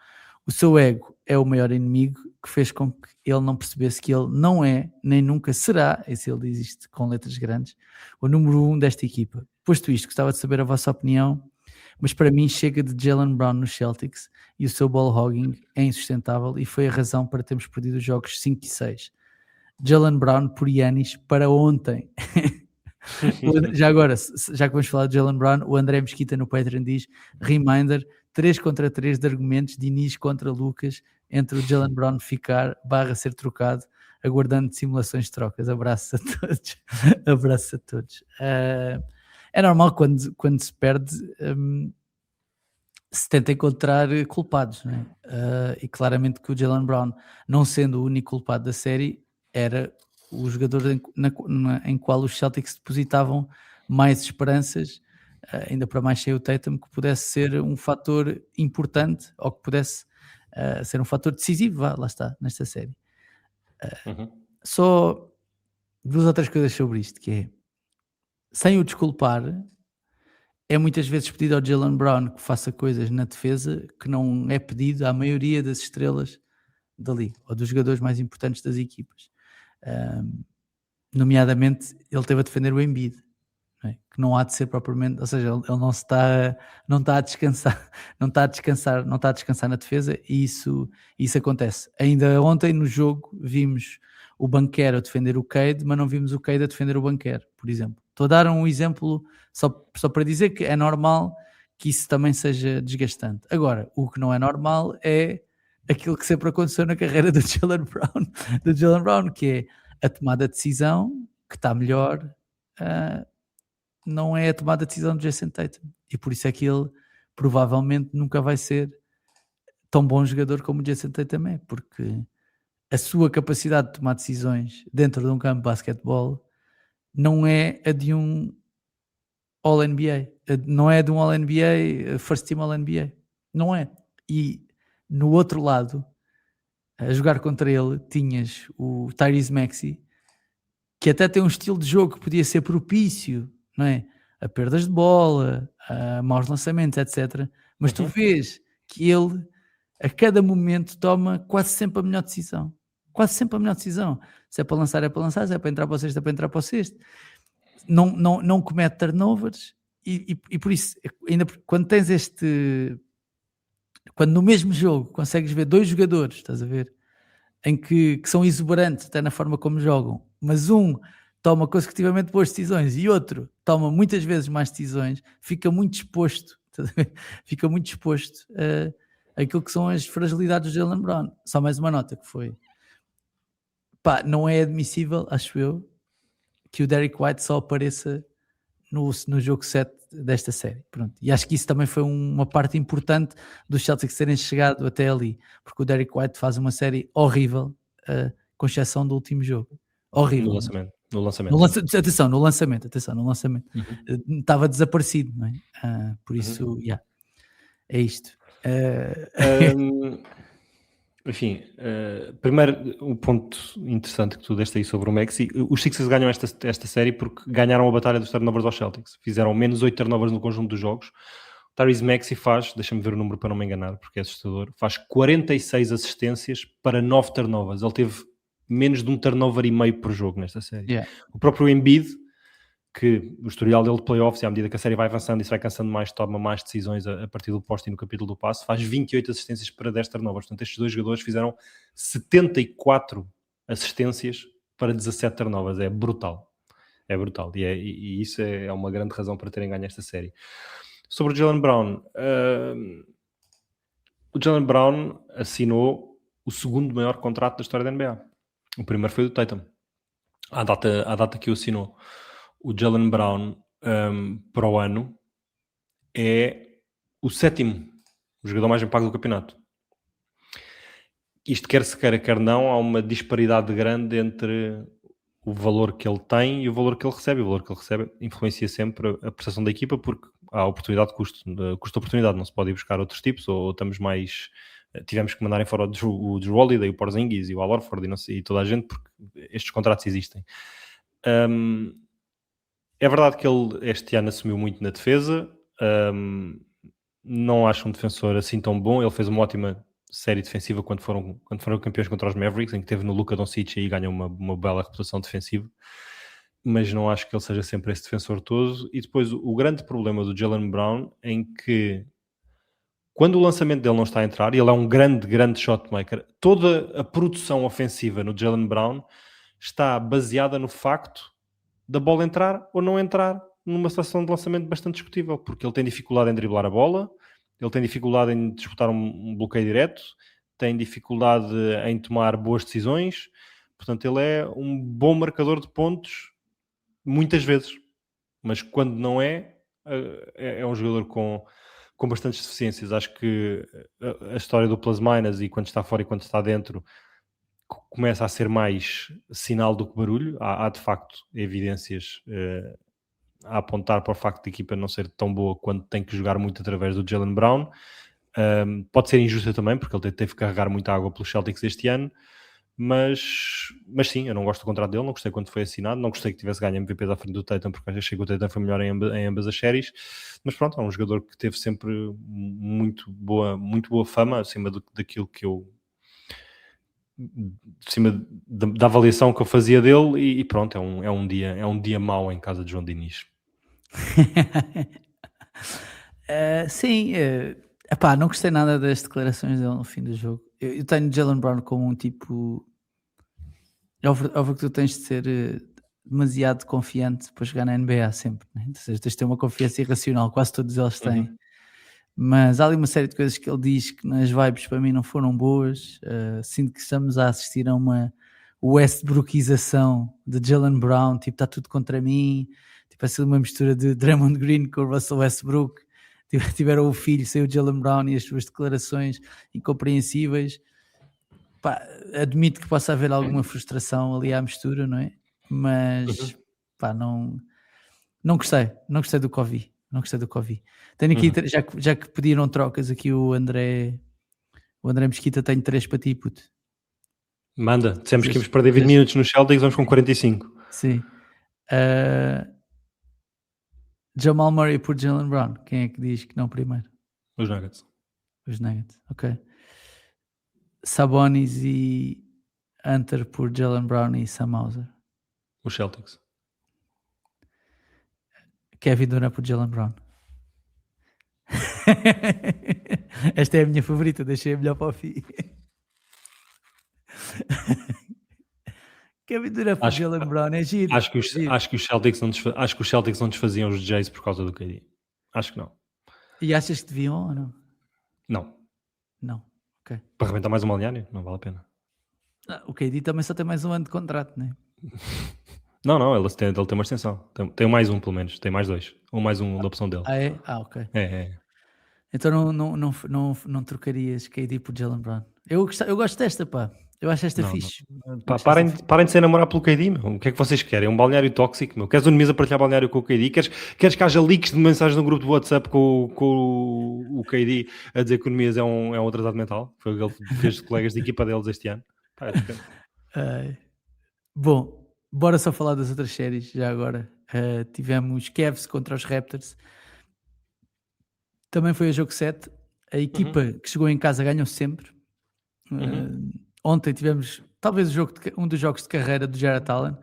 O seu ego é o maior inimigo que fez com que ele não percebesse que ele não é, nem nunca será, e se ele diz isto com letras grandes, o número 1 desta equipa. Posto isto, gostava de saber a vossa opinião, mas para mim chega de Jaylen Brown nos Celtics e o seu ball hogging é insustentável e foi a razão para termos perdido os jogos 5 e 6. Jaylen Brown por Giannis para ontem. Já agora, já que vamos falar de Jaylen Brown, o André Mesquita no Patreon diz, reminder, 3 contra 3 de argumentos de Inês contra Lucas, entre o Jaylen Brown ficar / ser trocado, aguardando simulações de trocas. Abraço a todos. Abraço a todos. É normal quando se perde, se tenta encontrar culpados, não é? E claramente que o Jaylen Brown, não sendo o único culpado da série, era o jogador em qual os Celtics depositavam mais esperanças, ainda para mais sem o Tatum, que pudesse ser um fator importante ou que pudesse ser um fator decisivo, lá está, nesta série. Só duas outras coisas sobre isto, que é, sem o desculpar, é muitas vezes pedido ao Jaylen Brown que faça coisas na defesa que não é pedido à maioria das estrelas da liga, ou dos jogadores mais importantes das equipas. Nomeadamente, ele teve a defender o Embiid, não é? Que não há de ser propriamente, ou seja, ele não está a descansar, não está a descansar na defesa, e isso acontece. Ainda ontem no jogo vimos o Banquero a defender o Cade, mas não vimos o Cade a defender o Banquero, por exemplo. Estou a dar um exemplo só para dizer que é normal que isso também seja desgastante. Agora, o que não é normal é aquilo que sempre aconteceu na carreira do Jaylen Brown, que é a tomada de decisão que está melhor, não é a tomada de decisão do Jason Tatum. E por isso é que ele provavelmente nunca vai ser tão bom jogador como o Jason Tatum é, porque a sua capacidade de tomar decisões dentro de um campo de basquetebol não é a de um All-NBA, não é de um All-NBA, First Team All-NBA, não é. E no outro lado, a jogar contra ele, tinhas o Tyrese Maxey, que até tem um estilo de jogo que podia ser propício, não é? A perdas de bola, a maus lançamentos, etc. Mas tu vês que ele, a cada momento, toma quase sempre a melhor decisão. Quase sempre a melhor decisão. Se é para lançar, é para lançar. Se é para entrar para o cesto, é para entrar para o cesto. Não comete turnovers. E por isso, ainda quando tens quando no mesmo jogo consegues ver dois jogadores, estás a ver, em que são exuberantes até na forma como jogam, mas um toma consecutivamente boas decisões e outro toma muitas vezes más decisões, fica muito exposto, fica muito exposto a aquilo que são as fragilidades do Jaylen Brown. Só mais uma nota que foi, não é admissível, acho eu, que o Derrick White só apareça no jogo 7 desta série. Pronto. E acho que isso também foi uma parte importante dos Celtics terem chegado até ali, porque o Derrick White faz uma série horrível, com exceção do último jogo. Horrível. No lançamento. Atenção, no lançamento. Estava desaparecido, não é? Por isso, é isto. Enfim, primeiro o ponto interessante que tu deste aí sobre o Maxey, os Sixers ganham esta série porque ganharam a batalha dos turnovers aos Celtics, fizeram menos 8 turnovers no conjunto dos jogos. O Tyrese Maxey faz, deixa-me ver o número para não me enganar porque é assustador, faz 46 assistências para 9 turnovers. Ele teve menos de um turnover e meio por jogo nesta série. O próprio Embiid, que o historial dele de playoffs, e à medida que a série vai avançando e se vai cansando mais, toma mais decisões a partir do poste e no capítulo do passe, faz 28 assistências para 10 turnovers. Portanto, estes dois jogadores fizeram 74 assistências para 17 turnovers. É brutal. É brutal. E isso é uma grande razão para terem ganho esta série. Sobre o Jaylen Brown, o Jaylen Brown assinou o segundo maior contrato da história da NBA. O primeiro foi do Tatum. À data que o assinou. O Jaylen Brown, para o ano, é o sétimo jogador mais bem pago do campeonato. Isto, quer se queira, quer não, há uma disparidade grande entre o valor que ele tem e o valor que ele recebe. O valor que ele recebe influencia sempre a prestação da equipa, porque há oportunidade de custo-oportunidade. Não se pode ir buscar outros tipos, ou estamos mais... Tivemos que mandar em fora o Drew Holiday, o Porzingis e o Al Horford e toda a gente, porque estes contratos existem. É verdade que ele este ano assumiu muito na defesa, não acho um defensor assim tão bom. Ele fez uma ótima série defensiva quando foram campeões contra os Mavericks, em que teve no Luka Doncic e ganhou uma bela reputação defensiva, mas não acho que ele seja sempre esse defensor todo. E depois o grande problema do Jaylen Brown, em que quando o lançamento dele não está a entrar, e ele é um grande shotmaker, toda a produção ofensiva no Jaylen Brown está baseada no facto da bola entrar ou não entrar numa situação de lançamento bastante discutível, porque ele tem dificuldade em driblar a bola, ele tem dificuldade em disputar um bloqueio direto, tem dificuldade em tomar boas decisões. Portanto, ele é um bom marcador de pontos muitas vezes, mas quando não é um jogador com bastantes deficiências. Acho que a história do plus-minus e quando está fora e quando está dentro começa a ser mais sinal do que barulho. Há de facto evidências a apontar para o facto de a equipa não ser tão boa quando tem que jogar muito através do Jaylen Brown. Pode ser injusta também, porque ele teve que carregar muita água pelos Celtics este ano, mas sim, eu não gosto do contrato dele, não gostei quando foi assinado, não gostei que tivesse ganho MVP da frente do Tatum, porque achei que o Tatum foi melhor em ambas as séries, mas pronto, é um jogador que teve sempre muito boa fama, acima daquilo que eu... de cima da avaliação que eu fazia dele, e pronto, é um dia mau em casa de João Diniz. Sim, não gostei nada das declarações dele no fim do jogo. Eu tenho Jaylen Brown como um tipo... É óbvio que tu tens de ser demasiado confiante para jogar na NBA sempre, né? Ou seja, tens de ter uma confiança irracional, quase todos eles têm. Mas há ali uma série de coisas que ele diz que nas vibes para mim não foram boas. Sinto que estamos a assistir a uma Westbrookização de Jaylen Brown, tipo, está tudo contra mim, tipo, assim uma mistura de Draymond Green com o Russell Westbrook. Tiveram o filho, saiu o Jaylen Brown e as suas declarações incompreensíveis. Pá, admito que possa haver alguma frustração ali à mistura, não é? Mas, Uhum, pá, não gostei do que ouvi, não gostei do que ouvi. Tenho aqui, uhum. já que pediram trocas aqui o André Mesquita, tenho 3 para ti, puto. Manda, dissemos que Quiseres íamos perder 20 quiseres minutos nos Celtics, vamos com 45. sim. Ah, Jamal Murray por Jaylen Brown, quem é que diz que não primeiro? Os Nuggets. Os Nuggets, ok. Sabonis e Hunter por Jaylen Brown e Sam Hauser. Os Celtics. Kevin Durant por Jaylen Brown. Esta é a minha favorita, deixei a melhor para o fim. Kevin Durant por Acho, Jaylen Brown é giro, acho, que é os, giro. acho, que os Celtics não acho que os Celtics não desfaziam os Jays por causa do KD. Acho que não. E achas que deviam ou não? Não. Não, ok. Para arrebentar mais um balneário, não vale a pena. O KD também só tem mais um ano de contrato, né? Não, ele tem uma extensão. Tem mais um, pelo menos. Tem mais dois. Ou mais um da opção dele. Ah, é? Ah, ok. É. Então não trocarias KD por Jaylen Brown. Eu gosto desta, pá. Eu acho esta Não. fixe. Pá, Acho esta fixe. parem de ser namorar pelo KD, meu. O que é que vocês querem? Um balneário tóxico, meu? Queres o Nemias a partilhar balneário com o KD? Queres que haja leaks de mensagens no grupo do WhatsApp com o KD a dizer que o Nemias é um atrasado mental? Foi o que ele fez de colegas de equipa deles este ano. Pá, Ai. Bom, bora só falar das outras séries já agora. Tivemos Cavs contra os Raptors. Também foi a jogo 7. A equipa que chegou em casa ganhou sempre. Ontem tivemos talvez um dos jogos de carreira do Jared Allen,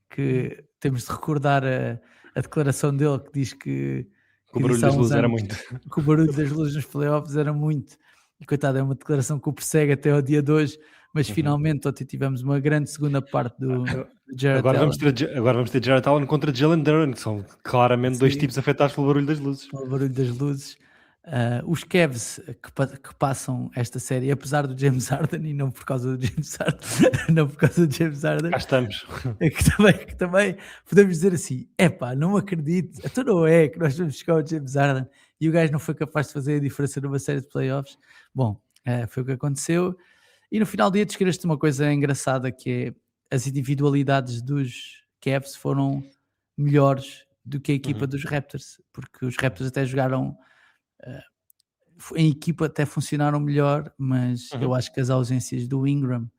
que temos de recordar a declaração dele que diz que o barulho disse há das uns luzes era anos muito. que o barulho das luzes nos playoffs era muito. E coitado, é uma declaração que o persegue até ao dia de hoje, mas finalmente ontem tivemos uma grande segunda parte do Jared Agora Allen. agora vamos ter Jared Allen contra Jalen Duren, que são claramente dois Sim, tipos afetados pelo barulho das luzes. o barulho das luzes. Os Cavs que passam esta série, apesar do James Harden, e não por causa do James Harden, não por causa do James Harden, Cá estamos. que também podemos dizer assim: epá, não acredito, então não é que nós vamos chegar ao James Harden e o gajo não foi capaz de fazer a diferença numa série de playoffs. Bom, foi o que aconteceu. E no final do dia descreveste uma coisa engraçada, que é as individualidades dos Cavs foram melhores do que a equipa dos Raptors, porque os Raptors até jogaram em equipa, até funcionaram melhor, mas eu acho que as ausências do Ingram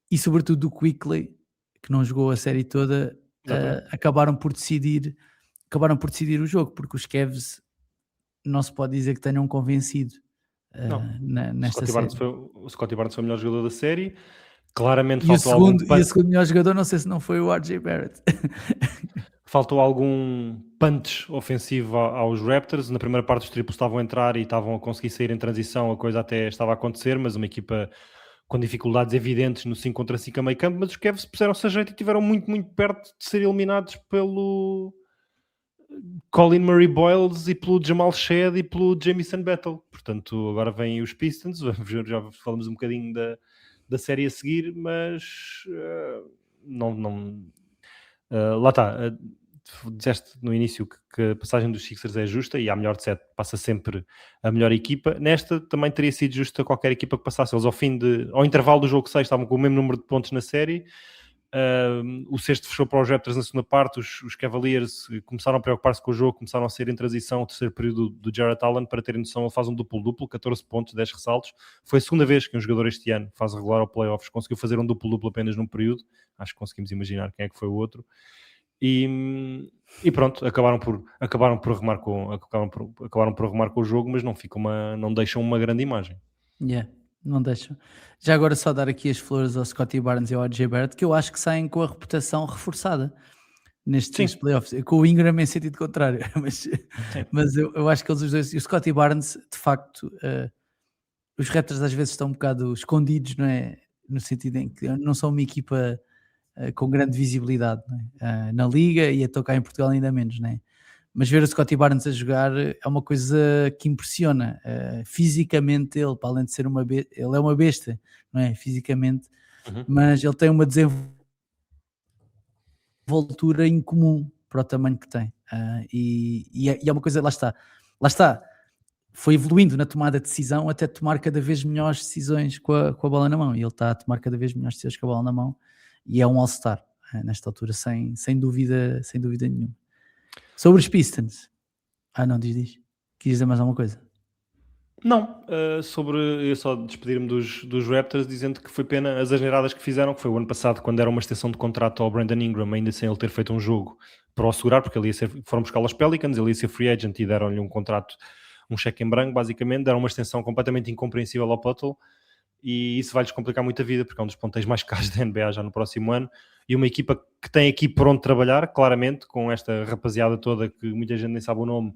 e sobretudo do Quickley, que não jogou a série toda, Exatamente. acabaram por decidir o jogo, porque os Cavs não se pode dizer que tenham convencido Não. nesta série. O Scottie Barnes foi o melhor jogador da série. Claramente E o faltou algum segundo melhor jogador, não sei se não foi o RJ Barrett. faltou algum punch ofensivo aos Raptors. Na primeira parte os triplos estavam a entrar e estavam a conseguir sair em transição, a coisa até estava a acontecer, mas uma equipa com dificuldades evidentes no 5 contra 5 a meio campo, mas os Cavs puseram-se a jeito e estiveram muito, muito perto de ser eliminados pelo Colin Murray Boyles e pelo Jamal Shead e pelo Jamison Battle. Portanto, agora vêm os Pistons, já falamos um bocadinho da série a seguir, mas lá está. Disseste no início que a passagem dos Sixers é justa e à melhor de 7 passa sempre a melhor equipa. Nesta também teria sido justa qualquer equipa que passasse. Eles ao intervalo do jogo 6 estavam com o mesmo número de pontos na série. O sexto fechou para os Raptors na segunda parte. Os Cavaliers começaram a preocupar-se com o jogo, começaram a sair em transição o terceiro período do Jared Allen. Para terem noção, ele faz um duplo-duplo, 14 pontos, 10 ressaltos. Foi a segunda vez que um jogador este ano, faz regular ao playoffs, conseguiu fazer um duplo-duplo apenas num período. Acho que conseguimos imaginar quem é que foi o outro. E pronto, acabaram por arrumar com o jogo, mas não deixam uma grande imagem. Yeah, não deixam. Já agora só dar aqui as flores ao Scottie Barnes e ao RJ Barrett, que eu acho que saem com a reputação reforçada nestes Sim. playoffs, com o Ingram em sentido contrário, Sim. mas eu acho que eles os dois, e o Scottie Barnes, de facto, os Raptors às vezes estão um bocado escondidos, não é? No sentido em que não são uma equipa com grande visibilidade, não é? Na Liga, e estou cá em Portugal ainda menos, não é? Mas ver o Scottie Barnes a jogar é uma coisa que impressiona. Fisicamente ele, para além de ser ele é uma besta, não é? Fisicamente, mas ele tem uma desenvoltura incomum para o tamanho que tem. E é uma coisa, lá está. foi evoluindo na tomada de decisão até tomar cada vez melhores decisões com a bola na mão, e ele está a tomar cada vez melhores decisões com a bola na mão, e é um All-Star nesta altura, sem dúvida nenhuma. Sobre os Pistons, não, diz. Quis dizer mais alguma coisa? Não, eu só despedir-me dos Raptors dizendo que foi pena as asneiradas que fizeram, que foi o ano passado quando era uma extensão de contrato ao Brandon Ingram, ainda sem ele ter feito um jogo para o assegurar, porque ele foram buscar os Pelicans, ele ia ser free agent e deram-lhe um contrato, um cheque em branco, basicamente, deram uma extensão completamente incompreensível ao Poeltl, e isso vai-lhes complicar muito a vida, porque é um dos ponteiros mais caros da NBA já no próximo ano, e uma equipa que tem aqui por onde trabalhar, claramente, com esta rapaziada toda que muita gente nem sabe o nome,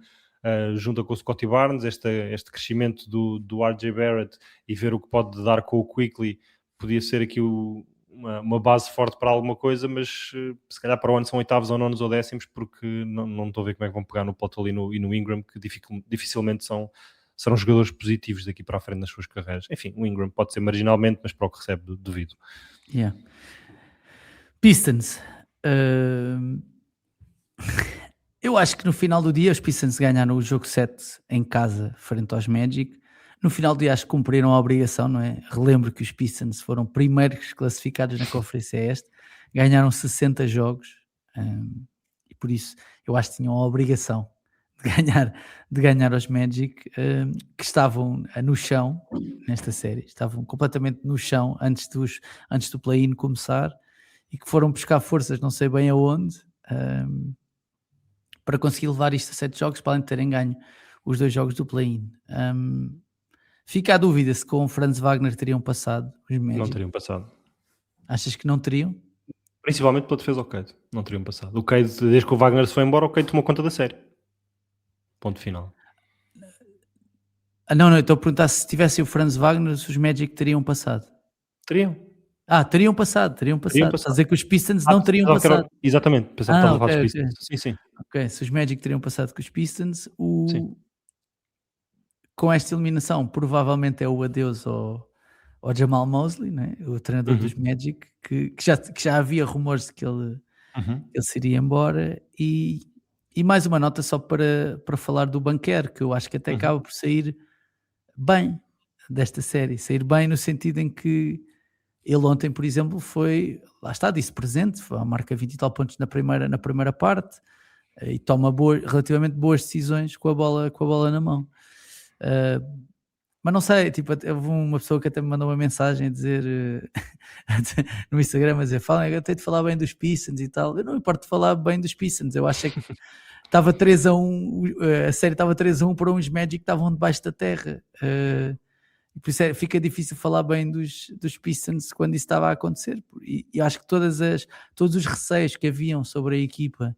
junta com o Scottie Barnes, este crescimento do RJ Barrett, e ver o que pode dar com o Quickley, podia ser aqui uma base forte para alguma coisa, mas se calhar para o ano são oitavos ou nonos ou décimos, porque não estou a ver como é que vão pegar no Poeltl e no Ingram, que dificilmente serão jogadores positivos daqui para a frente nas suas carreiras. Enfim, o Ingram pode ser marginalmente, mas para o que recebe, duvido. Yeah. Pistons. Eu acho que no final do dia os Pistons ganharam o jogo 7 em casa frente aos Magic. No final do dia acho que cumpriram a obrigação, não é? Relembro que os Pistons foram primeiros classificados na Conferência Este, ganharam 60 jogos, e por isso eu acho que tinham a obrigação de ganhar aos Magic, que estavam no chão nesta série, estavam completamente no chão antes do play-in começar, e que foram buscar forças não sei bem aonde, para conseguir levar isto a 7 jogos, para além de terem ganho os 2 jogos do play-in. Fica a dúvida se com o Franz Wagner teriam passado os Magic. Não teriam passado. Achas que não teriam? Principalmente pela defesa ao Cade. Não teriam passado. O Cade, desde que o Wagner se foi embora, o Cade tomou conta da série. Ponto final. Não, estou a perguntar se tivesse o Franz Wagner, se os Magic teriam passado. Teriam. Teriam passado. Estás a dizer que os Pistons não teriam passado. Exatamente, pensava que estava a falar dos Pistons. Sim. Ok, se os Magic teriam passado com os Pistons, com esta eliminação provavelmente é o adeus ao Jamal Mosley, né? O treinador dos Magic, que já havia rumores de que ele se iria embora, e mais uma nota só para falar do Banquer, que eu acho que até acaba por sair bem desta série, sair bem no sentido em que ele ontem, por exemplo, disse presente, marca 20 e tal pontos na primeira parte, e toma relativamente boas decisões com a bola na mão. Mas não sei, tipo, houve uma pessoa que até me mandou uma mensagem a dizer no Instagram, a dizer, eu tenho de falar bem dos Pistons e tal. Eu não importo de falar bem dos Pistons, eu acho que estava 3-1, a série estava 3-1 para uns Magic que estavam debaixo da terra, e por isso fica difícil falar bem dos Pistons quando isso estava a acontecer, e acho que todos os receios que haviam sobre a equipa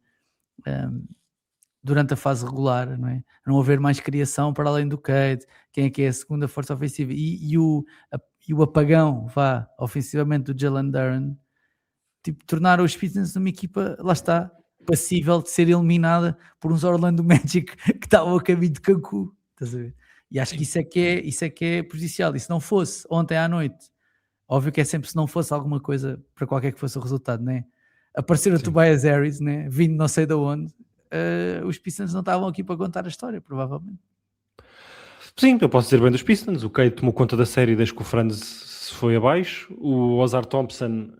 durante a fase regular, não é? Não haver mais criação para além do Cade, quem é que é a segunda força ofensiva, e o apagão, ofensivamente, do Jalen Duren, tipo, tornaram os Pistons uma equipa, lá está, passível de ser eliminada por uns Orlando Magic que estavam a caminho de Cancún, estás a ver? E acho que isso é que é prejudicial. E se não fosse ontem à noite, óbvio que é sempre se não fosse alguma coisa, para qualquer que fosse o resultado, né? Aparecer o Tobias Harris, né? Vindo não sei de onde, os Pistons não estavam aqui para contar a história, provavelmente. Sim, eu posso dizer bem dos Pistons. O Cade tomou conta da série desde que o Franz se foi abaixo. O Ozar Thompson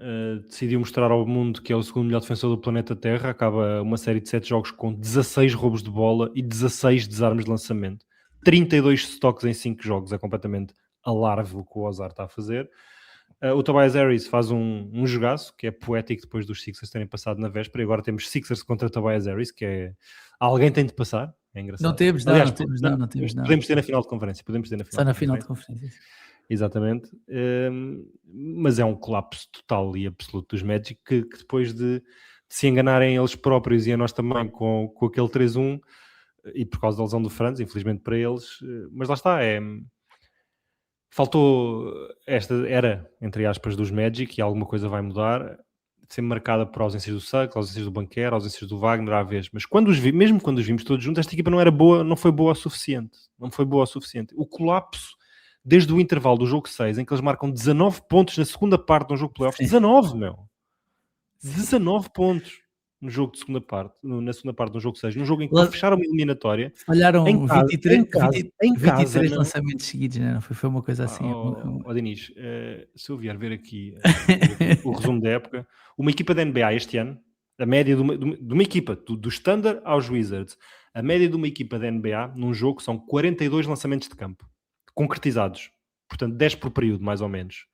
decidiu mostrar ao mundo que é o segundo melhor defensor do planeta Terra. Acaba uma série de 7 jogos com 16 roubos de bola e 16 desarmes de lançamento. 32 stocks em 5 jogos. É completamente alarve o que o Ozar está a fazer. O Tobias Harris faz um jogaço, que é poético depois dos Sixers terem passado na véspera, e agora temos Sixers contra Tobias Harris, que é... Alguém tem de passar, é engraçado. Não temos, aliás, não temos. Podemos ter na final de conferência. Só na final de conferência. Exatamente. Mas é um colapso total e absoluto dos Magic, que depois de se enganarem eles próprios e a nós também com aquele 3-1, e por causa da lesão do Franz, infelizmente para eles, mas lá está, faltou esta era, entre aspas, dos Magic, e alguma coisa vai mudar, sempre marcada por ausências do Suck, ausências do Banquer, ausências do Wagner à vez, mas mesmo quando os vimos todos juntos, esta equipa não foi boa o suficiente. O colapso, desde o intervalo do jogo 6, em que eles marcam 19 pontos na segunda parte de um jogo de playoffs, 19 pontos. no jogo de segunda parte, na segunda parte do jogo 6, num jogo em que para fechar uma eliminatória, falharam em casa, 23, em casa 23 não. lançamentos seguidos, né? Não foi uma coisa assim. Diniz, se eu vier ver aqui o resumo da época, uma equipa da NBA este ano, a média de uma equipa, do Thunder aos Wizards, a média de uma equipa da NBA num jogo são 42 lançamentos de campo, concretizados. Portanto, 10 por período, mais ou menos.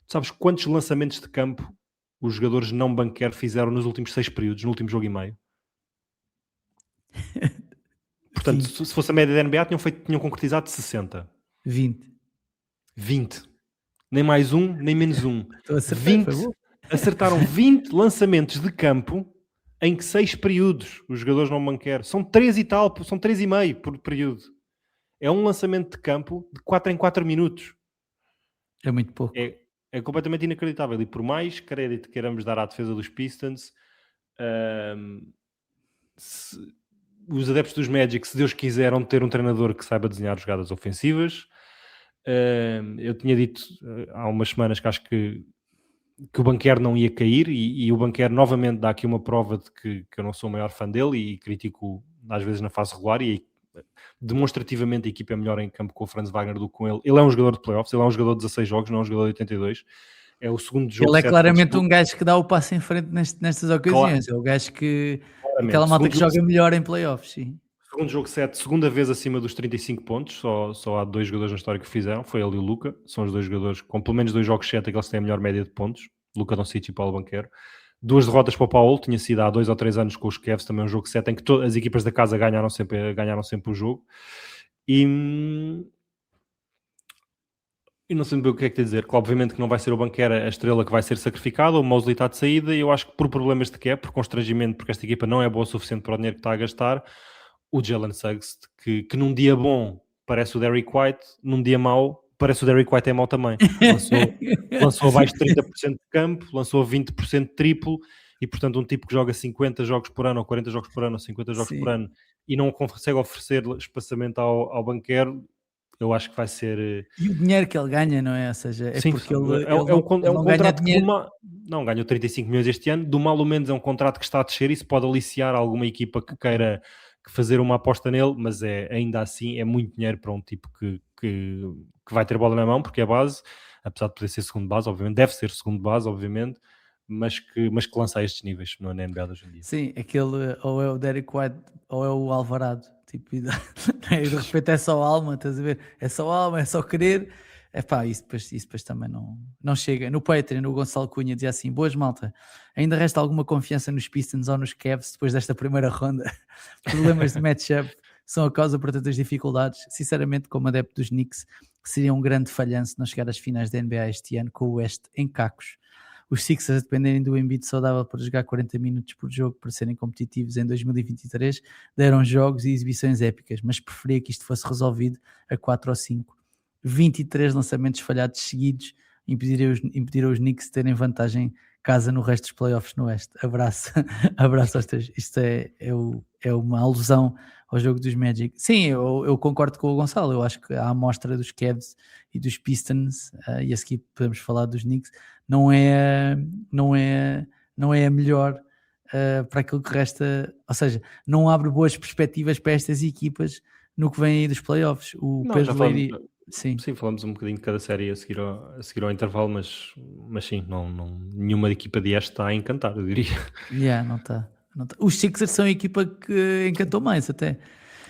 Tu sabes quantos lançamentos de campo os jogadores não banquer fizeram nos últimos 6 períodos, no último jogo e meio? Portanto, se fosse a média da NBA, tinham concretizado 60. 20. Nem mais um, nem menos um. 20, acertaram 20 lançamentos de campo em que 6 períodos os jogadores não banquer. São 3 e tal, são 3,5 por período. É um lançamento de campo de 4 em 4 minutos. É muito pouco. É completamente inacreditável. E por mais crédito que queiramos dar à defesa dos Pistons, os adeptos dos Magic, se Deus quiser, vão ter um treinador que saiba desenhar jogadas ofensivas. Eu tinha dito há umas semanas que acho que o Banchero não ia cair e o Banchero novamente dá aqui uma prova de que eu não sou o maior fã dele e critico às vezes na fase regular e demonstrativamente a equipa é melhor em campo com o Franz Wagner do que com ele. Ele é um jogador de playoffs, ele é um jogador de 16 jogos, não é um jogador de 82. É o segundo jogo. Ele é claramente um gajo que dá o passo em frente nestas ocasiões. Claro. É o gajo que... Claramente. Aquela malta que joga melhor em playoffs, sim. Segundo jogo 7, segunda vez acima dos 35 pontos, só há 2 jogadores na história que fizeram, foi ele e o Luka, são os 2 jogadores, com pelo menos 2 jogos 7, aqueles que têm a melhor média de pontos, Luka Doncic e Paulo Banchero. 2 derrotas para o Paulo, tinha sido há 2 ou 3 anos com os Cavs, também um jogo 7, em que as equipas da casa ganharam sempre o jogo. E não sei bem o que é que te dizer, que obviamente que não vai ser o Banchero a estrela que vai ser sacrificada, o Mosley está de saída, e eu acho que por problemas de cap, por constrangimento, porque esta equipa não é boa o suficiente para o dinheiro que está a gastar, o Jalen Suggs, que num dia bom parece o Derrick White, num dia mau parece o Derrick White é mau também. Lançou abaixo de 30% de campo, lançou 20% de triplo, e portanto um tipo que joga 50 jogos por ano, ou 40 jogos por ano, ou 50 jogos por ano, e não consegue oferecer espaçamento ao Banchero, eu acho que vai ser... E o dinheiro que ele ganha, não é? Ou seja, é sim, porque é ele um não ganha contrato dinheiro. Não ganhou 35 milhões este ano, do mal ou menos é um contrato que está a descer, e isso pode aliciar alguma equipa que queira fazer uma aposta nele, mas ainda assim é muito dinheiro para um tipo que vai ter bola na mão, porque é base, apesar de poder ser segundo base, obviamente, deve ser segundo base, obviamente, mas que lança a estes níveis na NBA de hoje em dia. Sim, aquele ou é o Derrick White ou é o Alvarado, tipo, e de repente é só alma, estás a ver? É só alma, é só querer. Isso depois também não chega. No Patreon, o Gonçalo Cunha dizia assim: boas malta, ainda resta alguma confiança nos Pistons ou nos Cavs depois desta primeira ronda? Problemas de matchup são a causa para tantas dificuldades. Sinceramente, como adepto dos Knicks, seria um grande falhanço não chegar às finais da NBA este ano com o Oeste em cacos. Os Sixers, dependerem do Embiid saudável para jogar 40 minutos por jogo para serem competitivos em 2023, deram jogos e exibições épicas, mas preferia que isto fosse resolvido a 4 ou 5. 23 lançamentos falhados seguidos impediram os Knicks de terem vantagem casa no resto dos playoffs no Oeste. Abraço aos teus. Isto é uma alusão ao jogo dos Magic. Sim, eu concordo com o Gonçalo. Eu acho que a amostra dos Cavs e dos Pistons, e a seguir podemos falar dos Knicks, não é a melhor para aquilo que resta. Ou seja, não abre boas perspectivas para estas equipas no que vem aí dos playoffs. O Pedro Leiria... Sim, falamos um bocadinho de cada série a seguir ao intervalo, mas sim, nenhuma equipa de este está a encantar, eu diria. Não está. Os Sixers são a equipa que encantou mais até.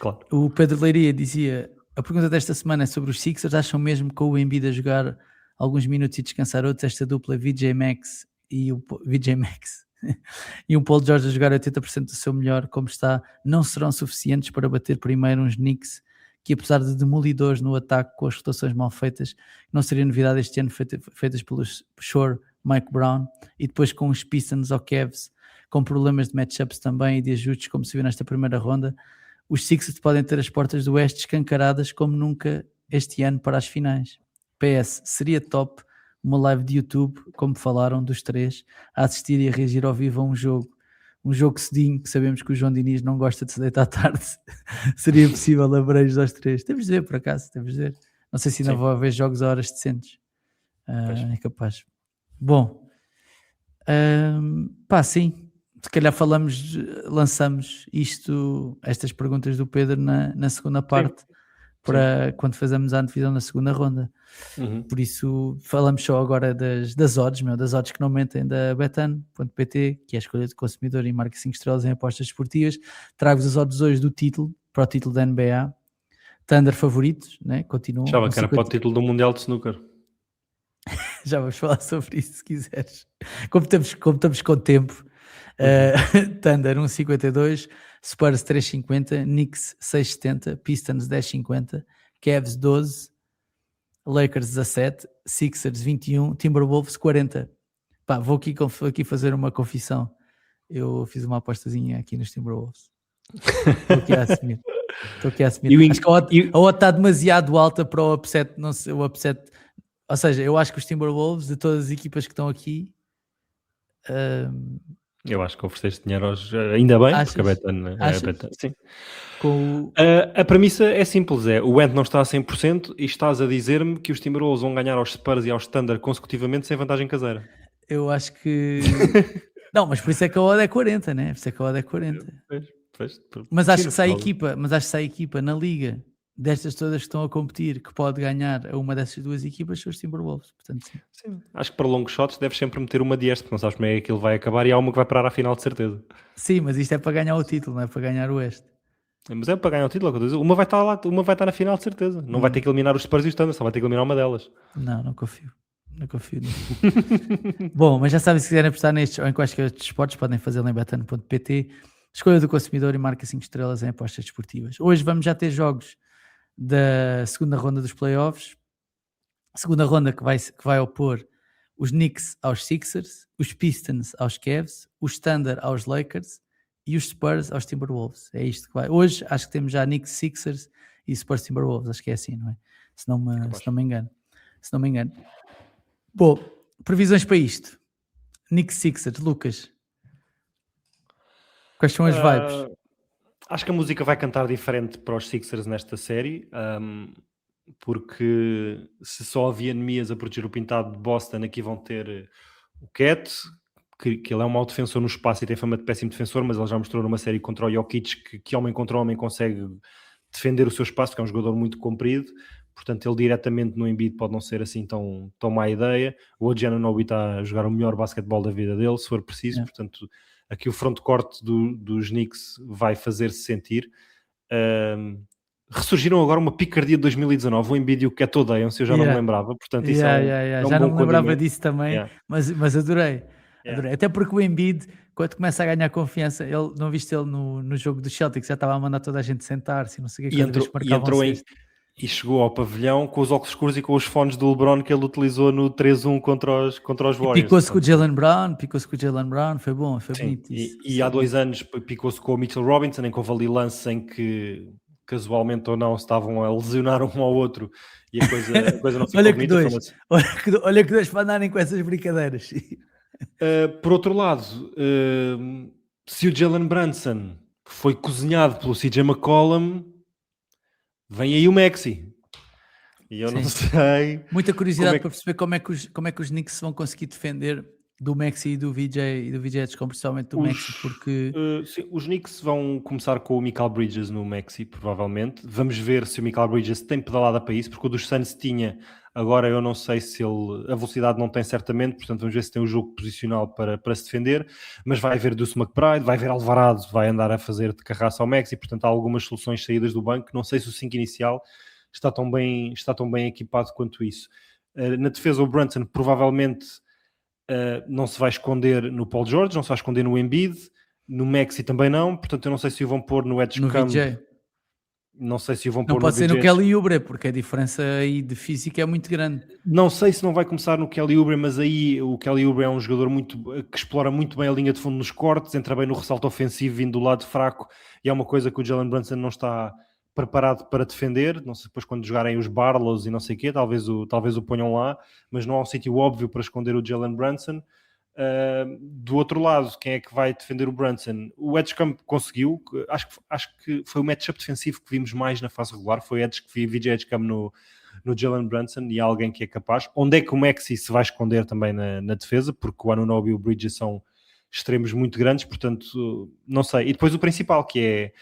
Claro. O Pedro Leiria dizia: a pergunta desta semana é sobre os Sixers, acham mesmo que o Embiid a jogar alguns minutos e descansar outros, esta dupla VJ Max e um Paul George a jogar 80% do seu melhor como está, não serão suficientes para bater primeiro uns Knicks que, apesar de demolidores no ataque com as rotações mal feitas, não seria novidade este ano feitas pelos Shore, Mike Brown, e depois com os Pistons ou Cavs, com problemas de matchups também e de ajustes, como se viu nesta primeira ronda, os Sixers podem ter as portas do Oeste escancaradas como nunca este ano para as finais. PS, seria top uma live de YouTube, como falaram, dos três, a assistir e a reagir ao vivo a um jogo cedinho, que sabemos que o João Diniz não gosta de se deitar à tarde. Seria possível abreijos aos três. Temos de ver, por acaso, não sei se ainda vou haver jogos a horas decentes. É capaz. Bom, sim, se calhar lançamos estas perguntas do Pedro na segunda parte, para quando fazemos a antevisão na segunda ronda. Por isso falamos só agora das odds, das odds que não mentem da Betan.pt, que é a escolha de consumidor e marca 5 estrelas em apostas esportivas. Trago-vos as odds hoje para o título da NBA. Thunder favoritos, né? Continuam. Já que era para o título do Mundial de Snooker. Já vamos falar sobre isso se quiseres. Como estamos com tempo, Thunder 1,52, Spurs 3,50, Knicks 6,70, Pistons 10,50, Cavs 12, Lakers 17, Sixers 21, Timberwolves 40. Pá, vou aqui fazer uma confissão. Eu fiz uma apostazinha aqui nos Timberwolves. Estou aqui a assumir. Acho que a odd está demasiado alta para o upset. Não sei, o upset. Ou seja, eu acho que os Timberwolves, de todas as equipas que estão aqui... eu acho que ofereceste dinheiro ainda bem, achas? Porque a Betan sim. A premissa é simples, o Ant não está a 100% e estás a dizer-me que os Timberwolves vão ganhar aos Spurs e aos Thunder consecutivamente sem vantagem caseira. Eu acho que... não, mas por isso é que a odd é 40, né? Por isso é que a odd é 40. Mas acho que sai equipa na liga destas todas que estão a competir, que pode ganhar a uma dessas duas equipas, são os Timberwolves. Portanto, sim. Acho que para longos shots deves sempre meter uma de este, porque não sabes como é que aquilo vai acabar e há uma que vai parar à final de certeza. Sim, mas isto é para ganhar o título, não é para ganhar o Oeste. Mas é para ganhar o título, uma vai estar lá, uma vai estar na final de certeza. Não vai ter que eliminar os Spurs e os Thunder, só vai ter que eliminar uma delas. Não confio nisso. Bom, mas já sabem, se quiserem apostar nestes ou em quaisquer outros esportes, podem fazê-lo em betano.pt. Escolha do consumidor e marca 5 estrelas em apostas desportivas. Hoje vamos já ter jogos da segunda ronda dos playoffs. Segunda ronda que vai opor os Knicks aos Sixers, os Pistons aos Cavs, os Thunder aos Lakers e os Spurs aos Timberwolves. É isto que vai. Hoje acho que temos já Knicks, Sixers e Spurs Timberwolves. Acho que é assim, não é? Se não me engano. Bom, previsões para isto. Knicks, Sixers, Lucas. Quais são as vibes? Acho que a música vai cantar diferente para os Sixers nesta série, porque se só havia anemias a proteger o pintado de Boston, aqui vão ter o Cat, que ele é um mau defensor no espaço e tem fama de péssimo defensor, mas ele já mostrou numa série contra o Jokic que homem contra homem consegue defender o seu espaço, porque é um jogador muito comprido. Portanto, ele diretamente no Embiid pode não ser assim tão má ideia. O OG Anunoby está a jogar o melhor basquetebol da vida dele, se for preciso. Portanto, aqui o frontcourt dos Knicks vai fazer-se sentir. Ressurgiram agora uma picardia de 2019, o Embiid e o Cat odeiam-se, eu já não me lembrava. Portanto, isso é um já bom não me lembrava disso também, mas adorei. Até porque o Embiid, quando começa a ganhar confiança, não viste ele no jogo do Celtics, já estava a mandar toda a gente sentar-se, não sei o que, e chegou ao pavilhão com os óculos escuros e com os fones do LeBron que ele utilizou no 3-1 contra os Warriors. Picou-se com o Jalen Brown, foi bom, foi bonito isso. E há 2 anos picou-se com o Mitchell Robinson, em que houve ali lance em que, casualmente ou não, estavam a lesionar um ao outro e a coisa não ficou bonita. Olha que dois para andarem com essas brincadeiras. Por outro lado, se o Jalen Brunson foi cozinhado pelo CJ McCollum, vem aí o Maxey. E eu não sei... Muita curiosidade para perceber como é que os Knicks vão conseguir defender do Maxey e do VJ, principalmente do Maxey, porque... sim, os Knicks vão começar com o Mikal Bridges no Maxey, provavelmente. Vamos ver se o Mikal Bridges tem pedalada para isso, porque o dos Suns tinha. Agora eu não sei se ele... A velocidade não tem certamente, portanto vamos ver se tem o jogo posicional para se defender. Mas vai haver Deuce McBride, vai haver Alvarado, vai andar a fazer de carraça ao Maxey, portanto há algumas soluções saídas do banco. Não sei se o 5 inicial está tão bem equipado quanto isso. Na defesa, o Brunson provavelmente não se vai esconder no Paul George, não se vai esconder no Embiid, no Maxey também não, portanto eu não sei se o vão pôr no Edge Camp. Não sei se o vão pôr no Não pode ser no Kelly Oubre, porque a diferença aí de física é muito grande. Não sei se não vai começar no Kelly Oubre, mas aí o Kelly Oubre é um jogador que explora muito bem a linha de fundo nos cortes, entra bem no ressalto ofensivo vindo do lado fraco, e é uma coisa que o Jalen Brunson não está preparado para defender. Não sei, depois quando jogarem os Barlows e não sei o quê, talvez o ponham lá, mas não há um sítio óbvio para esconder o Jalen Brunson. Do outro lado, quem é que vai defender o Brunson? O Edgecamp conseguiu, acho que foi o matchup defensivo que vimos mais na fase regular, foi VJ Edgecamp no Jalen Brunson, e há alguém que é capaz. Onde é que o Maxey se vai esconder também na defesa, porque o Anunoby e o Bridges são extremos muito grandes, portanto, não sei. E depois o principal, que é,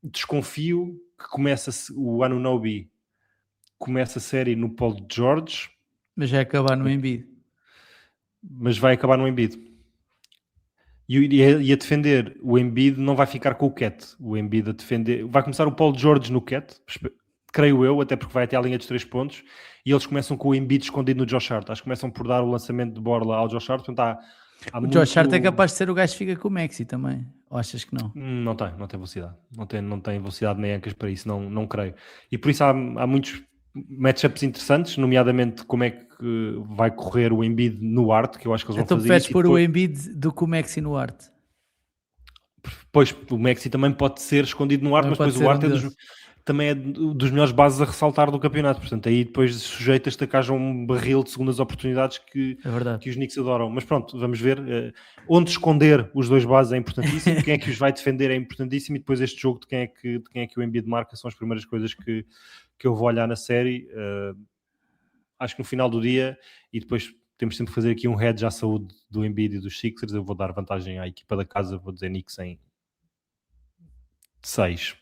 desconfio que o Anunoby começa a série no Paul George, Mas vai acabar no Embiid. mas vai acabar no Embiid. E a defender o Embiid não vai ficar com o Cat. O Embiid a defender... Vai começar o Paul George no Cat, creio eu, até porque vai até à linha dos 3 pontos, e eles começam com o Embiid escondido no Josh Hart. Acho que começam por dar o lançamento de borla ao Josh Hart. Portanto, há O Josh Hart é capaz de ser o gajo que fica com o Maxi também. Ou achas que não? Não tem velocidade. Não tem velocidade nem ancas para isso, não creio. E por isso há muitos matchups interessantes, nomeadamente como é que vai correr o Embiid no Hart, que eu acho que eles vão Então fazer preferes isso. pôr o Embiid do que o Maxi no Hart? Pois, o Maxi também pode ser escondido no Hart, mas depois o Hart também é dos melhores bases a ressaltar do campeonato. Portanto, aí depois sujeitas-te a que haja um barril de segundas oportunidades que os Knicks adoram. Mas pronto, vamos ver. Onde esconder os dois bases é importantíssimo. Quem é que os vai defender é importantíssimo. E depois este jogo de quem é que o Embiid marca são as primeiras coisas que eu vou olhar na série. Acho que no final do dia, e depois temos sempre que fazer aqui um hedge à saúde do Embiid e dos Sixers. Eu vou dar vantagem à equipa da casa, vou dizer Knicks em 6.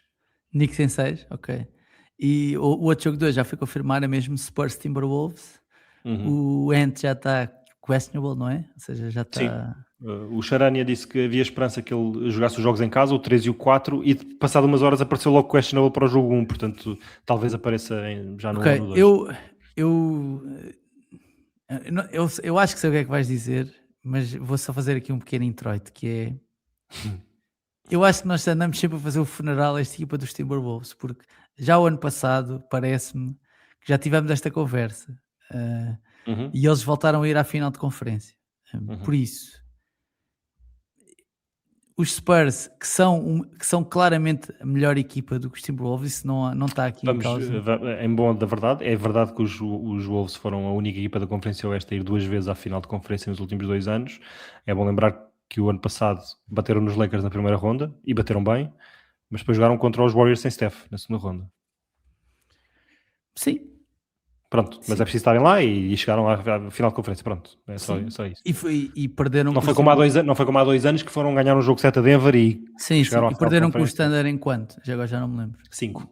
Knicks em 6, ok. E o outro jogo de hoje já foi confirmar, é mesmo Spurs Timberwolves. O Ant já está questionable, não é? Ou seja, já está... Sim. O Charania disse que havia esperança que ele jogasse os jogos em casa, o 3 e o 4, e passado umas horas apareceu logo questionable para o jogo 1, portanto talvez apareça já no 1 ou no 2. Eu acho que sei o que é que vais dizer, mas vou só fazer aqui um pequeno introito, que é... Eu acho que nós andamos sempre a fazer o funeral a esta equipa dos Timberwolves, porque já o ano passado parece-me que já tivemos esta conversa e eles voltaram a ir à final de conferência. Por isso, os Spurs, que são claramente a melhor equipa do que os Timberwolves, isso não está aqui em causa. Em bom da verdade, é verdade que os Wolves foram a única equipa da Conferência Oeste a ir 2 vezes à final de conferência nos últimos 2 anos. É bom lembrar que o ano passado bateram nos Lakers na primeira ronda e bateram bem, mas depois jogaram contra os Warriors sem Steph na segunda ronda. Sim. Pronto, mas é preciso estarem lá e chegaram à final de conferência, pronto, é só isso. E perderam não foi como há 2 anos que foram ganhar um jogo 7 a Denver e chegaram à final e perderam com o conferência. Standard em quanto? Já não me lembro. 5.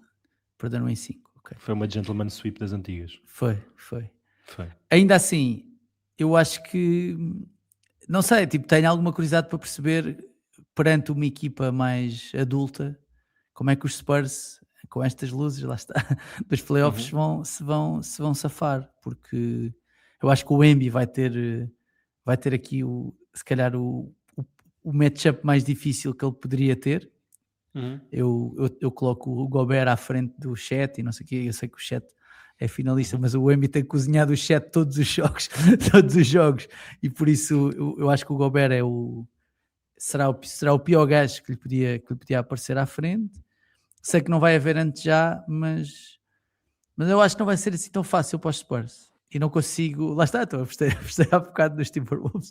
Perderam em 5, ok. Foi uma gentleman sweep das antigas. Foi. Ainda assim, eu acho que, não sei, tenho alguma curiosidade para perceber, perante uma equipa mais adulta, como é que os Spurs, com estas luzes, lá está, dos playoffs, se vão safar, porque eu acho que o Embi vai ter aqui se calhar o matchup mais difícil que ele poderia ter. Eu coloco o Gobert à frente do Chet e não sei o quê, eu sei que o Chet é finalista, mas o Embi tem cozinhado o Chet todos os jogos, e por isso eu acho que o Gobert será o pior gajo que lhe podia aparecer à frente. Sei que não vai haver antes já, mas eu acho que não vai ser assim tão fácil para os Spurs. E não consigo... Lá está, apostei há bocado nos Timberwolves.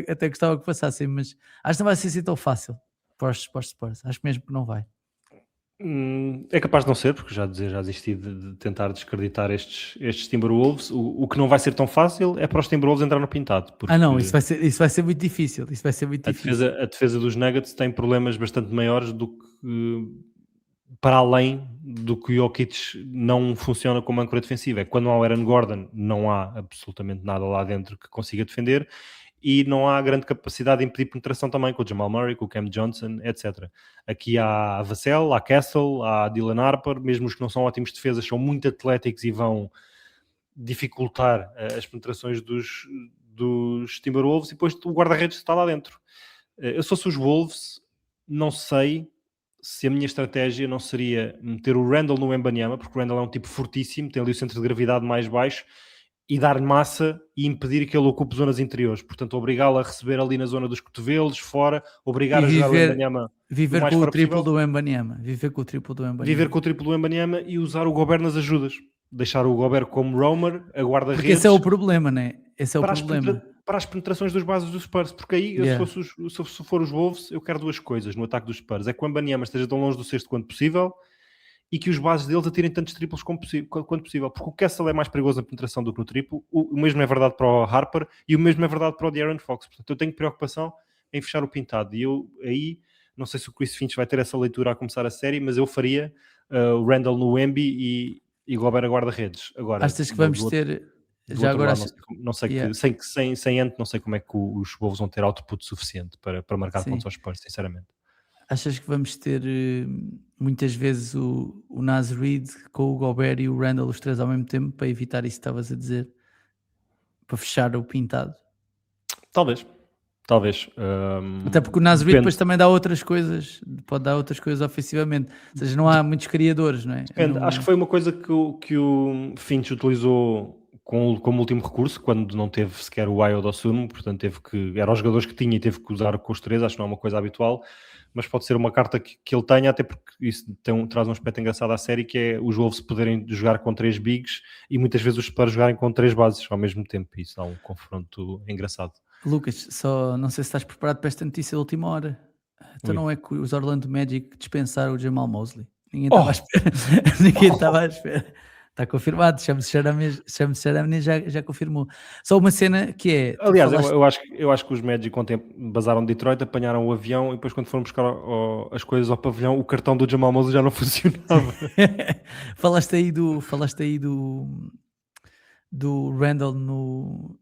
Até gostava que passassem, mas acho que não vai ser assim tão fácil para os Spurs. Acho mesmo que não vai. É capaz de não ser, porque já desisti de tentar descreditar estes Timberwolves. O que não vai ser tão fácil é para os Timberwolves entrar no pintado. Não, isso vai ser muito difícil. A defesa dos Nuggets tem problemas bastante maiores do que, para além do que o Jokic não funciona como âncora defensiva. É que quando não há o Aaron Gordon, não há absolutamente nada lá dentro que consiga defender. E não há grande capacidade de impedir penetração também com o Jamal Murray, com o Cam Johnson, etc. Aqui há Vassell, há Castle, há Dylan Harper, mesmo os que não são ótimos defesas, são muito atléticos e vão dificultar as penetrações dos Timberwolves, e depois o guarda-redes está lá dentro. Eu se fosse os Wolves, não sei se a minha estratégia não seria meter o Randall no Wembanyama, porque o Randall é um tipo fortíssimo, tem ali o centro de gravidade mais baixo, e dar-lhe massa e impedir que ele ocupe zonas interiores. Portanto, obrigá-lo a receber ali na zona dos cotovelos, fora, obrigar a jogar o Wembanyama. Viver com o triplo do Wembanyama. Viver com o triplo do Wembanyama e usar o Gobert nas ajudas. Deixar o Gobert como roamer, a guarda-redes. Porque esse é o problema, não é? Esse é o problema. Para as penetrações dos bases dos Spurs. Porque aí, se for os Wolves, eu quero 2 coisas no ataque dos Spurs. É que o Wembanyama esteja tão longe do cesto quanto possível e que os bases deles atirem tantos triplos quanto possível, porque o Kessel é mais perigoso na penetração do que no triplo. O mesmo é verdade para o Harper e o mesmo é verdade para o De'Aaron Fox. Portanto, eu tenho preocupação em fechar o pintado, e eu aí não sei se o Chris Finch vai ter essa leitura a começar a série, mas eu faria o Randall no Wemby e Gobert a guarda-redes. Agora, Achas que vamos ter... do Já outro agora... lado, não sei Yeah. sem Ant, não sei como é que os Wolves vão ter output suficiente para marcar Sim. pontos aos Spurs, sinceramente. Achas que vamos ter muitas vezes o Naz Reid com o Gobert e o Randall, os três ao mesmo tempo, para evitar isso que estavas a dizer? Para fechar o pintado? Talvez. Até porque o Naz Reid Depende. depois também dá outras coisas, pode dar outras coisas ofensivamente. Ou seja, não há muitos criadores, não é? Depende. Acho que foi uma coisa que o Finch utilizou como último recurso, quando não teve sequer o Ayo do Sumo, portanto era os jogadores que tinha e teve que usar com os três. Acho que não é uma coisa habitual, mas pode ser uma carta que ele tenha, até porque isso traz um aspecto engraçado à série, que é os Wolves poderem jogar com 3 bigs e muitas vezes os Spurs jogarem com 3 bases ao mesmo tempo. Isso dá um confronto engraçado. Lucas, só não sei se estás preparado para esta notícia da última hora. Então não é que os Orlando Magic dispensaram o Jamal Mosley. Ninguém estava à espera. Ninguém estava à espera. Está confirmado, chama-se Sharam já confirmou. Só uma cena que é... Aliás, eu acho que os Magic ontem basaram de Detroit, apanharam o avião e depois quando foram buscar as coisas ao pavilhão, o cartão do Jamal Mosley já não funcionava. falaste aí do Randall no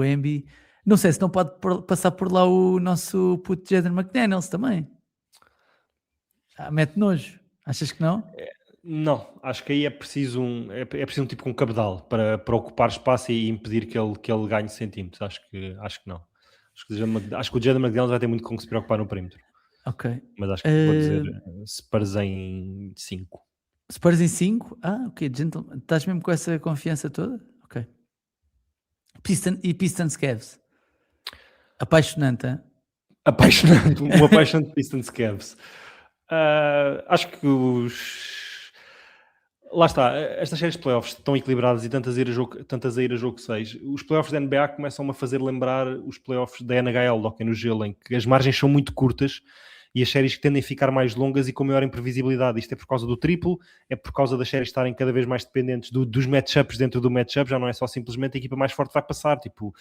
Embi. Não sei se não pode passar por lá o nosso puto Jaden McDaniels também. Mete nojo. Achas que não? Não, acho que aí é preciso um tipo com um cabedal para ocupar espaço e impedir que ele ganhe centímetros. Acho que não. Acho que o Jaden McDaniels vai ter muito com que se preocupar no perímetro. Ok. Mas acho que vou dizer Spurs em 5. Spurs em 5? Ok, gentleman. Estás mesmo com essa confiança toda? Ok. Pistons Cavs. Apaixonante, hein? Apaixonante, um apaixonante Pistons Cavs. Acho que lá está, estas séries de playoffs estão equilibradas e tantas a ir a jogo 6. Os playoffs da NBA começam-me a fazer lembrar os playoffs da NHL, do hockey no gelo, em que as margens são muito curtas e as séries tendem a ficar mais longas e com maior imprevisibilidade. Isto é por causa do triplo, é por causa das séries estarem cada vez mais dependentes dos matchups dentro do matchup. Já não é só simplesmente a equipa mais forte vai passar. Tipo,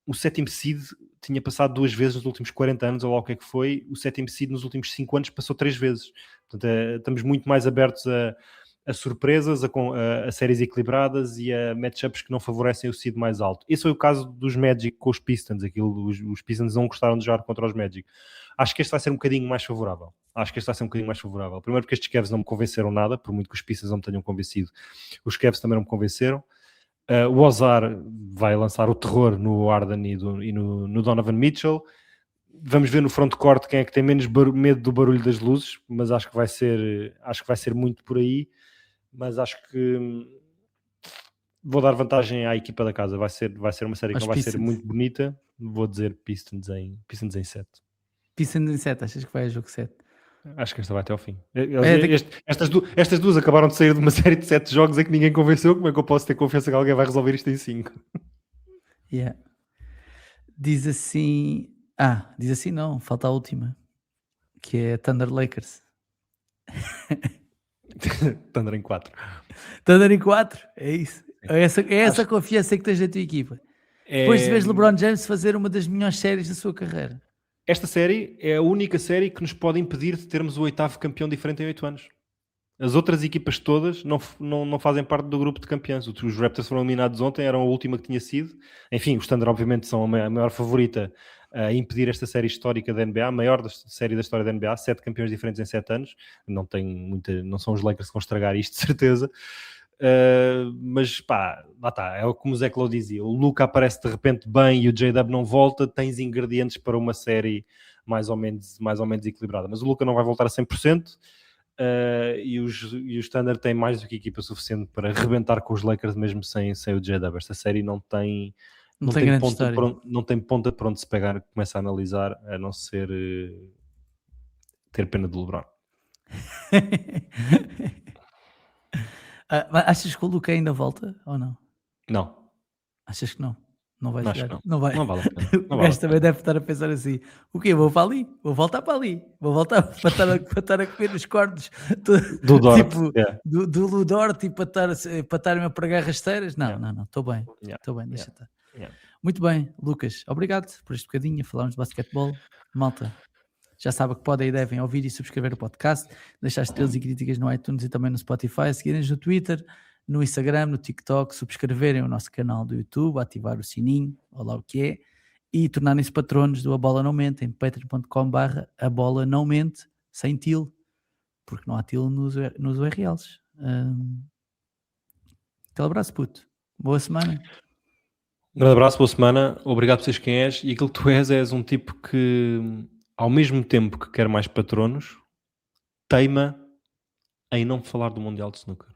o sétimo seed tinha passado 2 vezes nos últimos 40 anos, ou lá o que é que foi. O sétimo seed nos últimos 5 anos passou 3 vezes. Portanto, estamos muito mais abertos a surpresas, a séries equilibradas e a matchups que não favorecem o seed mais alto. Esse foi o caso dos Magic com os Pistons. Os Pistons não gostaram de jogar contra os Magic. Acho que este vai ser um bocadinho mais favorável. Primeiro porque estes Cavs não me convenceram nada, por muito que os Pistons não me tenham convencido. Os Cavs também não me convenceram. O Ozar vai lançar o terror no Harden e no Donovan Mitchell. Vamos ver no frontcourt quem é que tem menos medo do barulho das luzes, mas acho que vai ser muito por aí. Mas acho que vou dar vantagem à equipa da casa. Vai ser uma série que não vai ser muito bonita. Vou dizer Pistons em 7. Pistons em 7, achas que vai a jogo 7? Acho que esta vai até ao fim. Estas duas acabaram de sair de uma série de 7 jogos em que ninguém convenceu. Como é que eu posso ter confiança que alguém vai resolver isto em 5? Yeah. Diz assim não, falta a última, que é Thunder Lakers. Thunder em 4. Thunder em 4, é isso. É essa confiança que tens na tua equipa. Depois de veres LeBron James fazer uma das melhores séries da sua carreira. Esta série é a única série que nos pode impedir de termos o 8º campeão diferente em 8 anos. As outras equipas todas não fazem parte do grupo de campeões. Os Raptors foram eliminados ontem, eram a última que tinha sido. Enfim, os Thunder obviamente são a maior favorita a impedir esta série histórica da NBA, a maior série da história da NBA, 7 campeões diferentes em 7 anos. Não são os Lakers que vão estragar isto, de certeza. Mas pá, lá está, é como o Zé Clau dizia, o Luka aparece de repente bem e o J-Dub não volta, tens ingredientes para uma série mais ou menos equilibrada, mas o Luka não vai voltar a 100%. E os Thunder têm mais do que equipa suficiente para rebentar com os Lakers mesmo sem o J-Dub. Esta série não tem ponta para onde se pegar, começa a analisar, a não ser ter pena de LeBron. Achas que o Luka ainda volta ou não? Não. Achas que não? Não vai Acho que jogar. não. Não vai. Não vale a pena. O Não vale gajo a também pena. deve estar a pensar assim: o quê? Vou para ali? Vou voltar para ali? Vou voltar para estar a comer os cornos Do Dort, tipo yeah, do Ludor, tipo para estar-me a pregar rasteiras? Não, yeah, não, não. Estou bem. yeah, Estou bem, yeah, deixa estar. yeah. Muito bem, Lucas. Obrigado por este bocadinho. Falarmos de basquetebol. Malta, já sabe que podem e devem ouvir e subscrever o podcast, deixar estrelas e críticas no iTunes e também no Spotify, seguirem-nos no Twitter, no Instagram, no TikTok, subscreverem o nosso canal do YouTube, ativar o sininho, olha lá o que é, e tornarem-se patronos do A Bola Não Mente em patreon.com/A Bola Não Mente, sem til, porque não há til nos URLs. Aquele abraço, puto. Boa semana. Um grande abraço, boa semana. Obrigado por seres quem és. E aquilo que tu és um tipo que, ao mesmo tempo que quer mais patronos, teima em não falar do Mundial de Snooker.